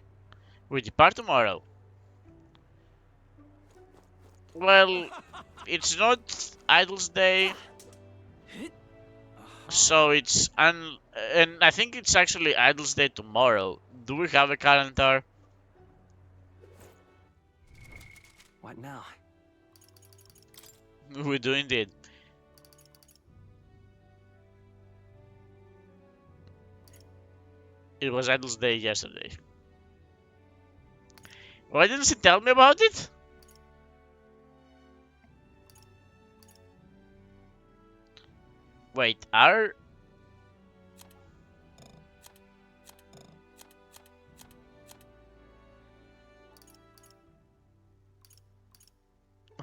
Speaker 3: We depart tomorrow. Well, it's not Idle's Day, so it's and I think it's actually Idle's Day tomorrow. Do we have a calendar?
Speaker 2: What now?
Speaker 3: We do indeed. It was Idle's Day yesterday. Why didn't she tell me about it? Wait, are...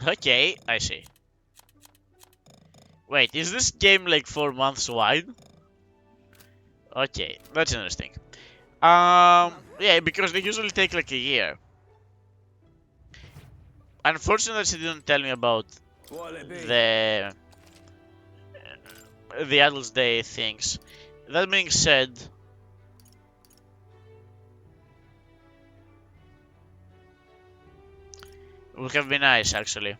Speaker 3: Okay, I see. Wait, is this game like 4 months wide? Okay, that's interesting. Yeah, because they usually take like a year. Unfortunately, she didn't tell me about the Adults Day things. That being said, it would have been nice actually.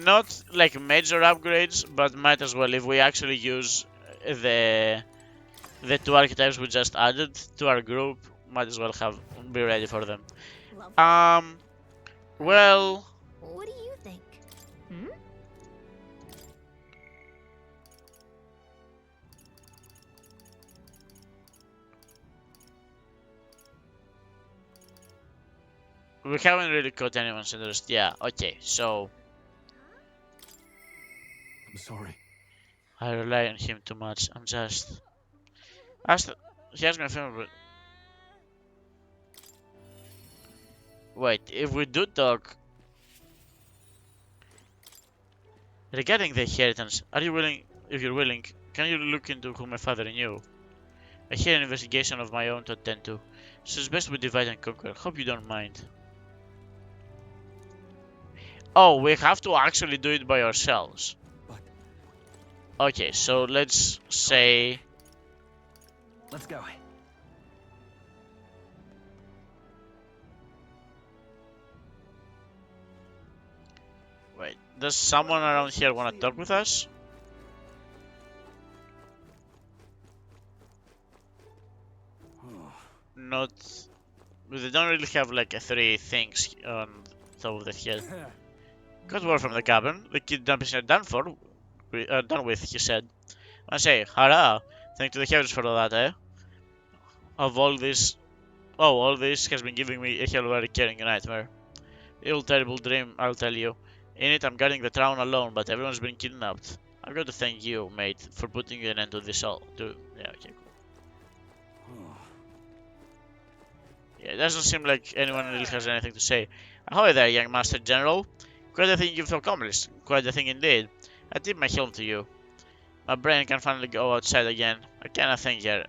Speaker 3: Not like major upgrades, but might as well if we actually use the two archetypes we just added to our group. Might as well be ready for them.
Speaker 5: Lovely.
Speaker 3: Well,
Speaker 5: What do you think? Hmm?
Speaker 3: we haven't really caught anyone's interest. Yeah, okay, so
Speaker 1: I'm sorry.
Speaker 3: I rely on him too much. I'm just... He has my favorite. Wait, if we do talk regarding the inheritance, are you willing? If you're willing, can you look into who my father knew? I had an investigation of my own to attend to, so it's best we divide and conquer. Hope you don't mind. Oh, we have to actually do it by ourselves. Okay, so let's say...
Speaker 2: Let's go.
Speaker 3: Wait, does someone around here want to talk with us? Not... They don't really have like 3 things on top of their head. Got word from the cabin. The kidnappings are done with, he said. I say, hurrah! Thank to the heavens for all that, eh? Of all this... Oh, all this has been giving me a hell of a recurring nightmare. Ill terrible dream, I'll tell you. In it, I'm guarding the town alone, but everyone's been kidnapped. I've got to thank you, mate, for putting an end to this all. Yeah, okay, cool. Yeah, it doesn't seem like anyone really has anything to say. Ahoy there, young Master General. Quite a thing you've accomplished. Quite a thing indeed. I tip my helm to you. My brain can finally go outside again. I cannot think here.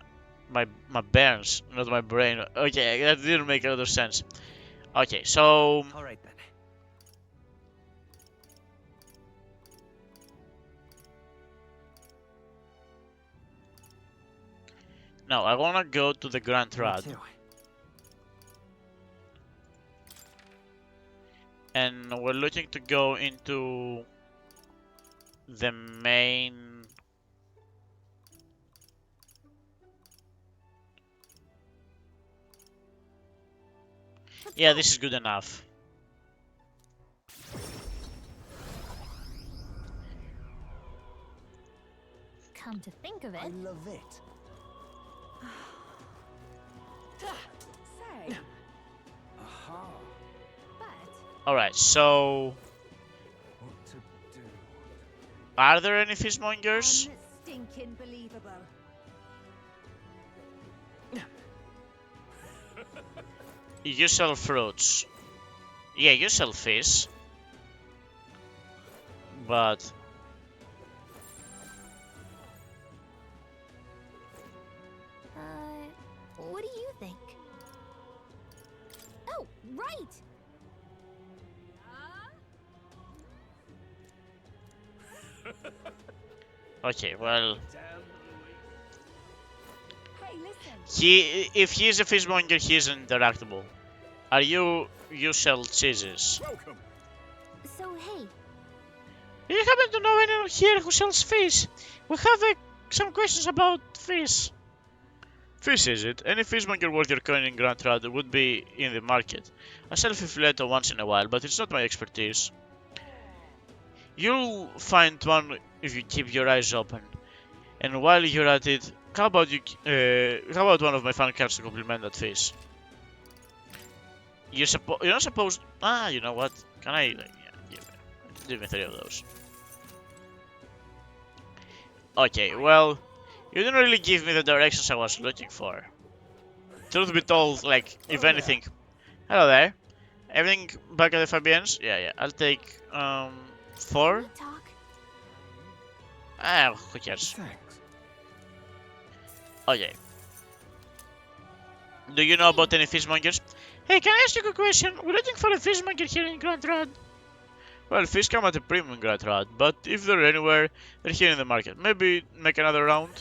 Speaker 3: My burns, not my brain. Okay, that didn't make a lot of sense. Okay, so...
Speaker 2: Alright then.
Speaker 3: No, I wanna go to the Grand
Speaker 2: Me
Speaker 3: Rad.
Speaker 2: too.
Speaker 3: And we're looking to go into the main... Yeah, this is good enough.
Speaker 5: Come to think of it,
Speaker 1: love it.
Speaker 4: Say,
Speaker 1: Aha.
Speaker 5: but
Speaker 3: Alright, so
Speaker 1: What to do?
Speaker 3: are there any fishmongers?
Speaker 5: unstinking believable.
Speaker 3: You sell fruits. Yeah, you sell fish. But
Speaker 5: What do you think? Oh, right.
Speaker 3: okay, well,
Speaker 4: hey, listen.
Speaker 3: if he is a fishmonger, he is interactable. Are you sell cheeses?
Speaker 1: Welcome.
Speaker 5: So hey,
Speaker 3: Do you happen to know anyone here who sells fish? We have some questions about fish. Fish is it? Any fishmonger worth your coin in Grand Rad would be in the market. I sell filetto once in a while, but it's not my expertise. You'll find one if you keep your eyes open. And while you're at it, how about one of my fan cards to compliment that fish? You're not supposed. Ah, you know what? Can I? Yeah, give me 3 of those. Okay, well, you didn't really give me the directions I was looking for. Truth be told, like, if anything. Hello there. Everything back at the Fabians? Yeah. I'll take 4.
Speaker 5: we talk.
Speaker 3: Ah, who cares?
Speaker 1: Thanks.
Speaker 3: Okay. Do you know about any fishmongers? Hey, can I ask you a question? We're looking for a fishmonger here in Grand Rad. Well, fish come at a premium in Grand Rad, but if they're anywhere, they're here in the market. Maybe make another round.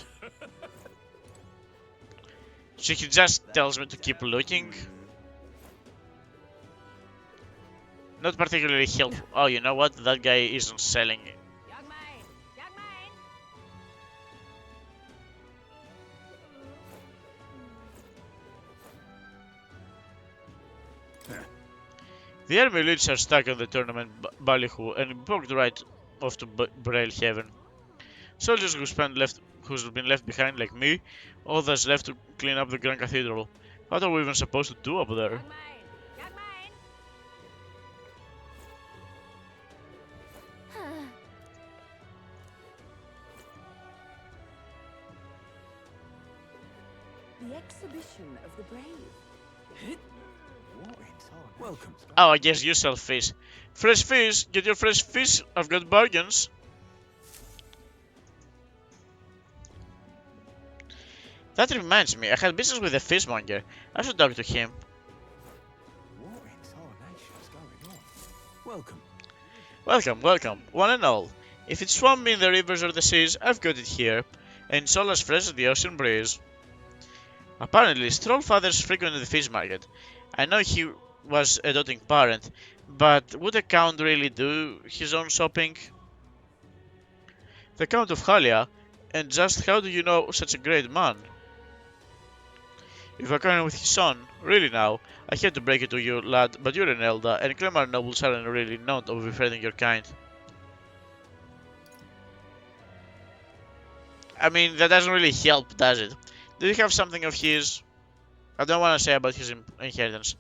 Speaker 3: So he just tells me to keep looking. Not particularly helpful. Oh, you know what? That guy isn't selling.
Speaker 4: Young man, young man.
Speaker 3: The army elites are stuck on the tournament ballyhoo and booked right off to Braille Heaven. Soldiers who's been left behind, like me, all that's left to clean up the Grand Cathedral. What are we even supposed to do up there?
Speaker 4: Young man, young man.
Speaker 6: The exhibition of the brave.
Speaker 1: What in Welcome.
Speaker 3: Oh, I guess you sell fish. Fresh fish? Get your fresh fish. I've got bargains. That reminds me, I had business with a fishmonger. I should talk to him.
Speaker 1: What in tarnation's going on? Welcome.
Speaker 3: Welcome, one and all. If it's swam in the rivers or the seas, I've got it here, and it's all as fresh as the ocean breeze. Apparently, Stroll fathers frequented the fish market. I know he was a doting parent, but would a count really do his own shopping? The Count of Halia, and just how do you know such a great man? If acquainted with his son, really now, I hate to break it to you, lad, but you're an elder, and Clemar nobles aren't really known of befriending your kind. I mean, that doesn't really help, does it? Do you have something of his? I don't want to say about his inheritance.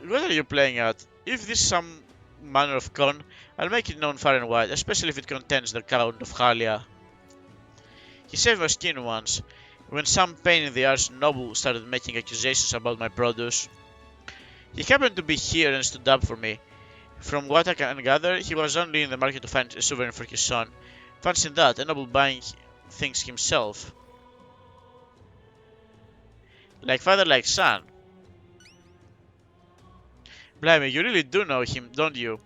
Speaker 3: What are you playing at? If this is some manner of con, I'll make it known far and wide, especially if it contains the Count of Halia. He saved my skin once, when some pain in the arse noble started making accusations about my produce. He happened to be here and stood up for me. From what I can gather, he was only in the market to find a souvenir for his son. Fancy that, a noble buying things himself. Like father, like son. Blimey, you really do know him, don't you?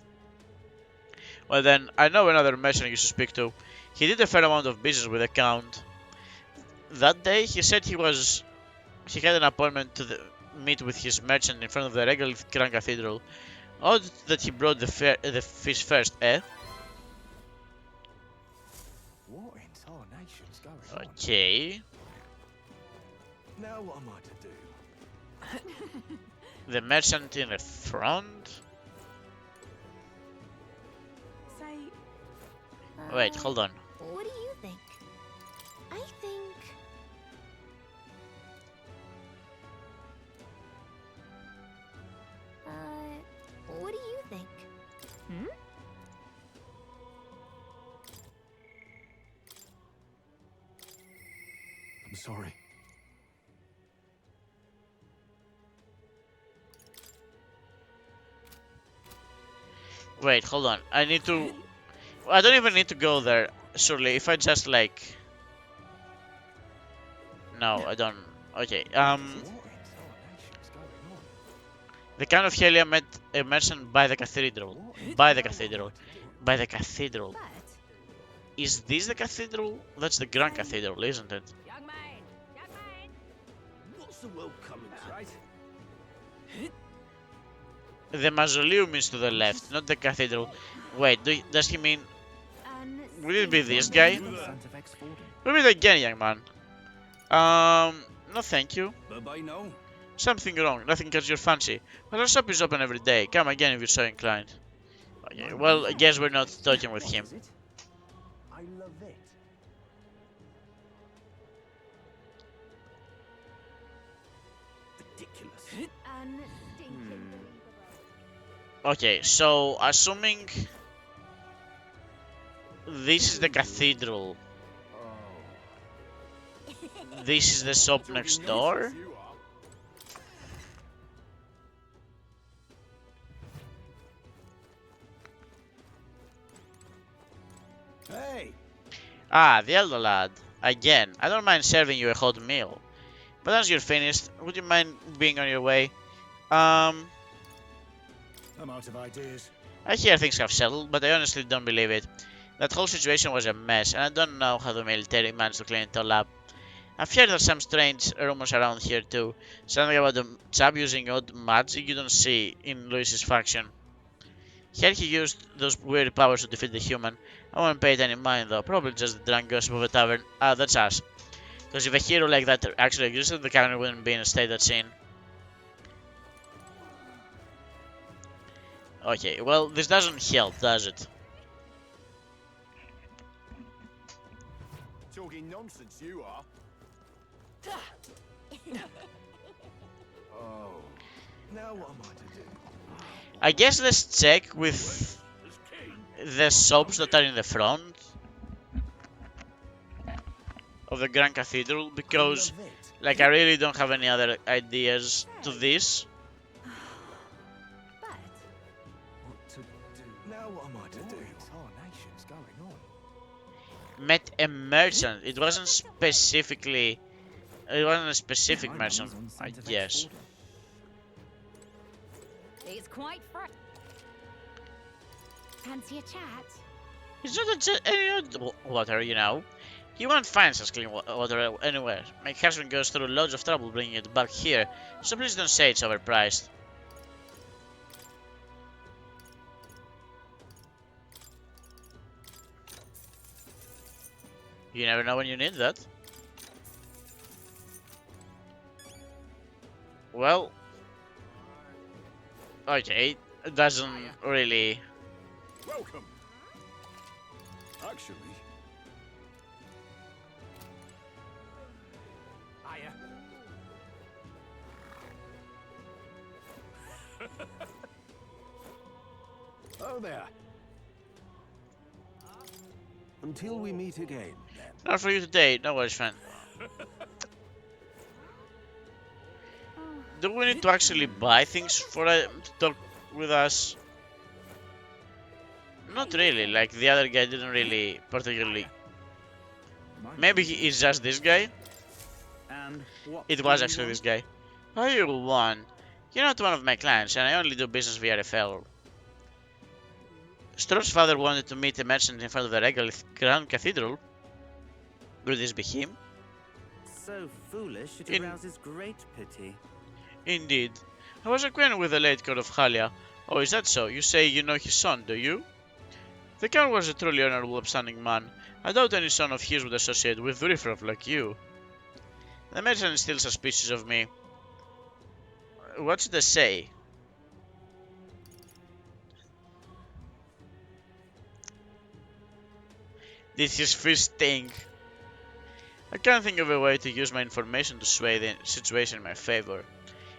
Speaker 3: Well then, I know another merchant you should speak to. He did a fair amount of business with the Count. That day, he said he had an appointment to meet with his merchant in front of the regal Grand Cathedral. Odd that he brought the fish first, eh?
Speaker 1: What in tarnation's going on?
Speaker 3: Okay.
Speaker 1: Now what am I to do?
Speaker 3: The merchant in the front?
Speaker 6: Say,
Speaker 3: Wait, hold on.
Speaker 5: What do you think? I think. What do you think? Hmm?
Speaker 1: I'm sorry.
Speaker 3: Wait, hold on. I need to... I don't even need to go there, surely. If I just, like... No, I don't... Okay, The Count of Helia met a merchant by the cathedral. By the cathedral. By the cathedral.
Speaker 5: But
Speaker 3: Is this the cathedral? That's the Grand Cathedral, isn't it?
Speaker 6: young man, young man.
Speaker 2: What's the world coming to? Right.
Speaker 3: The mausoleum is to the left, not the cathedral. Wait, does he mean... Will it be this guy? Will it again, young man? No thank you.
Speaker 2: Bye-bye now.
Speaker 3: Something wrong, nothing catches your fancy. Well, our shop is open every day. Come again if you're so inclined. Okay, well, I guess we're not talking with him.
Speaker 1: I love it.
Speaker 2: Ridiculous.
Speaker 3: Okay, so assuming this is the cathedral, this is the shop next door.
Speaker 2: Hey.
Speaker 3: Ah, the elder lad. Again, I don't mind serving you a hot meal. But once you're finished, would you mind being on your way?
Speaker 2: I'm out of ideas.
Speaker 3: I hear things have settled, but I honestly don't believe it. That whole situation was a mess, and I don't know how the military managed to clean it all up. I've heard there's some strange rumors around here too. Something about the chap using odd magic you don't see in Louis's faction. Here he used those weird powers to defeat the human. I won't pay it any mind though, probably just the drunk gossip of a tavern. Ah, that's us. Because if a hero like that actually existed, the cabinet wouldn't be in a state that's in. Okay, well, this doesn't help, does it?
Speaker 2: Talking nonsense, you are.
Speaker 1: Oh. Now what am I to do?
Speaker 3: I guess let's check with the shops that are in the front of the Grand Cathedral, because like I really don't have any other ideas to this.
Speaker 5: but
Speaker 1: What to do? Now what am I to do? Tarnation's going on.
Speaker 3: Met a merchant. It wasn't specifically. It wasn't a specific merchant, I guess.
Speaker 5: it's quite fresh. Fancy a chat?
Speaker 3: It's not any odd water, you know. You won't find such clean water anywhere. My husband goes through loads of trouble bringing it back here, so please don't say it's overpriced. You never know when you need that. Well, okay, it doesn't really...
Speaker 2: Welcome. Actually. Hiya.
Speaker 1: Oh there. Until we meet again, then.
Speaker 3: Not for you today, no worries, friend. Do we need to actually buy things for to talk with us? Not really, like the other guy didn't really particularly... Maybe he is just this guy?
Speaker 1: And what
Speaker 3: It was actually this guy. Oh, you won. You're not one of my clients, and I only do business via referral. Stroh's father wanted to meet a merchant in front of the regal Grand Cathedral. Would this be him?
Speaker 7: So foolish, it
Speaker 3: In-
Speaker 7: arouses great pity.
Speaker 3: Indeed. I was acquainted with the late Count of Halia. Oh, is that so? You say you know his son, do you? The Count was a truly honorable, upstanding man. I doubt any son of his would associate with riffraff like you. The merchant is still suspicious of me. What should I say? This is first thing. I can't think of a way to use my information to sway the situation in my favor.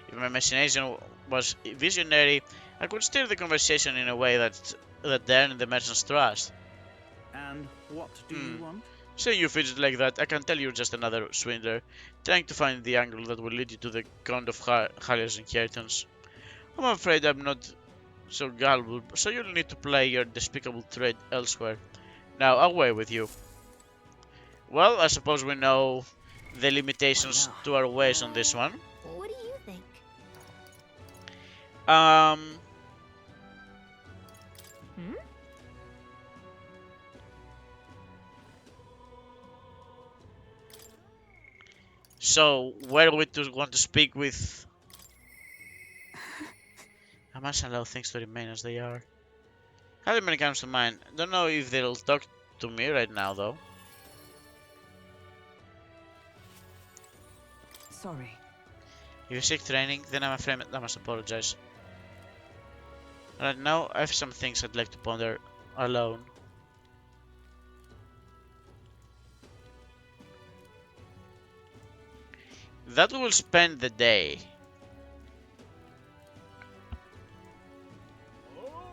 Speaker 3: If my imagination was visionary, I could steer the conversation in a way that earned the merchant's trust.
Speaker 7: And what do you want?
Speaker 3: Seeing you fidget like that, I can tell you're just another swindler, trying to find the angle that will lead you to the Count of Harrier's inheritance. I'm afraid I'm not so gullible, so you'll need to play your despicable trade elsewhere. Now, away with you. Well, I suppose we know the limitations to our ways on this one.
Speaker 5: What do you think? Hmm?
Speaker 3: So, where do we want to speak with? I must allow things to remain as they are. Harriman comes to mind. Don't know if they'll talk to me right now, though.
Speaker 4: Sorry.
Speaker 3: If you seek training, then I'm afraid I must apologize. Right now, I have some things I'd like to ponder alone. That we will spend the day.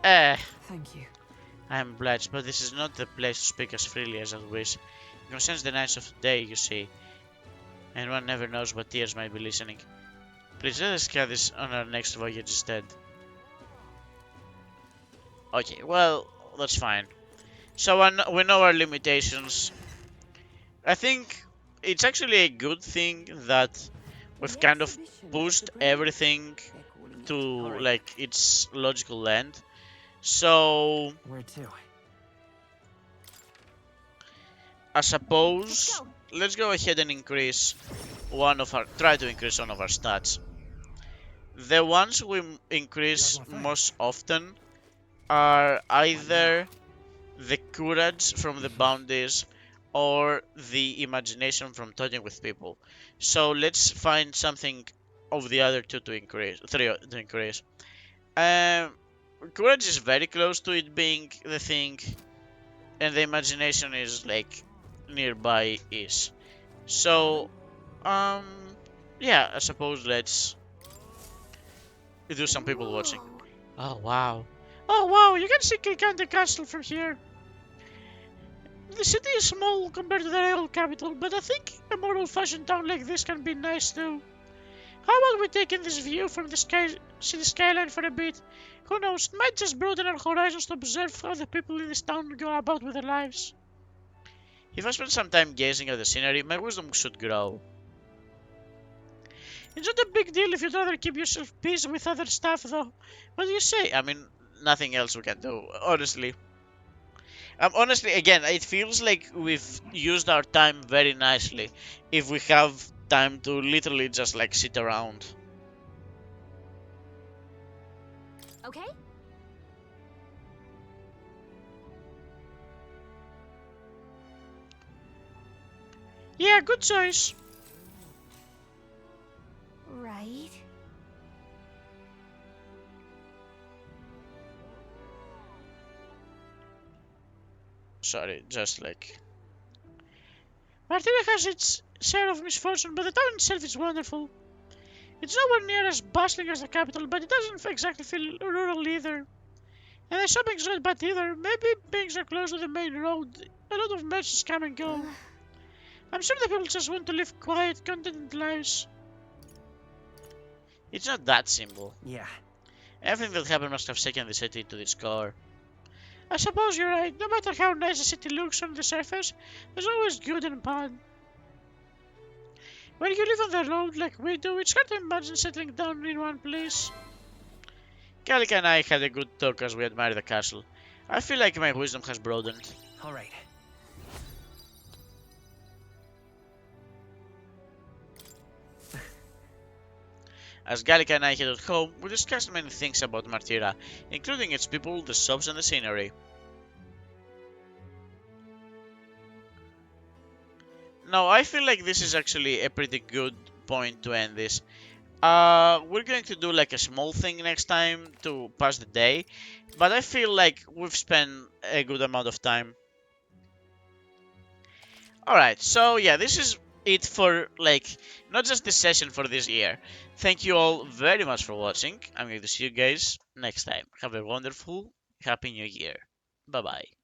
Speaker 4: Thank you.
Speaker 3: I am obliged, but this is not the place to speak as freely as I wish. It concerns the nights of the day, you see, and one never knows what ears might be listening. Please let us discuss this on our next voyage instead. Okay, well, that's fine. So we know our limitations. I think it's actually a good thing that we've kind of pushed everything to like its logical end. So
Speaker 1: Where to?
Speaker 3: I suppose let's go ahead and increase try to increase one of our stats. The ones we increase most often are either the courage from the bounties or the imagination from talking with people. So let's find something of the other two to increase, three to increase. Courage is very close to it being the thing, and the imagination is like nearby-ish. So, yeah, I suppose let's do some people watching. Oh wow. Oh wow, you can see Kilkenny Castle from here. The city is small compared to the real capital, but I think a more old-fashioned town like this can be nice too. How about we take in this view from the city skyline for a bit? Who knows, it might just broaden our horizons to observe how the people in this town go about with their lives. If I spend some time gazing at the scenery, my wisdom should grow. It's not a big deal if you'd rather keep yourself busy with other stuff, though. What do you say? I mean, nothing else we can do, honestly. Honestly, again, it feels like we've used our time very nicely if we have time to literally just like sit around.
Speaker 5: Okay?
Speaker 3: Yeah, good choice.
Speaker 5: Right.
Speaker 3: Sorry, just like... Martina has its share of misfortune, but the town itself is wonderful. It's nowhere near as bustling as the capital, but it doesn't exactly feel rural either. And the shopping's not bad either. Maybe being so close to the main road, a lot of merchants come and go. I'm sure the people just want to live quiet, contented lives. It's not that simple.
Speaker 1: Yeah.
Speaker 3: Everything that happened must have shaken the city to its core. I suppose you're right. No matter how nice a city looks on the surface, there's always good and bad. When you live on the road like we do, it's hard to imagine settling down in one place. Kalika and I had a good talk as we admired the castle. I feel like my wisdom has broadened.
Speaker 1: Alright.
Speaker 3: As Gallica and I headed home, we discussed many things about Martira, including its people, the shops, and the scenery. Now, I feel like this is actually a pretty good point to end this. We're going to do like a small thing next time to pass the day, but I feel like we've spent a good amount of time. Alright, so yeah, this is it for like not just this session for this year. Thank you all very much for watching. I'm going to see you guys next time. Have a wonderful, happy new year. Bye bye.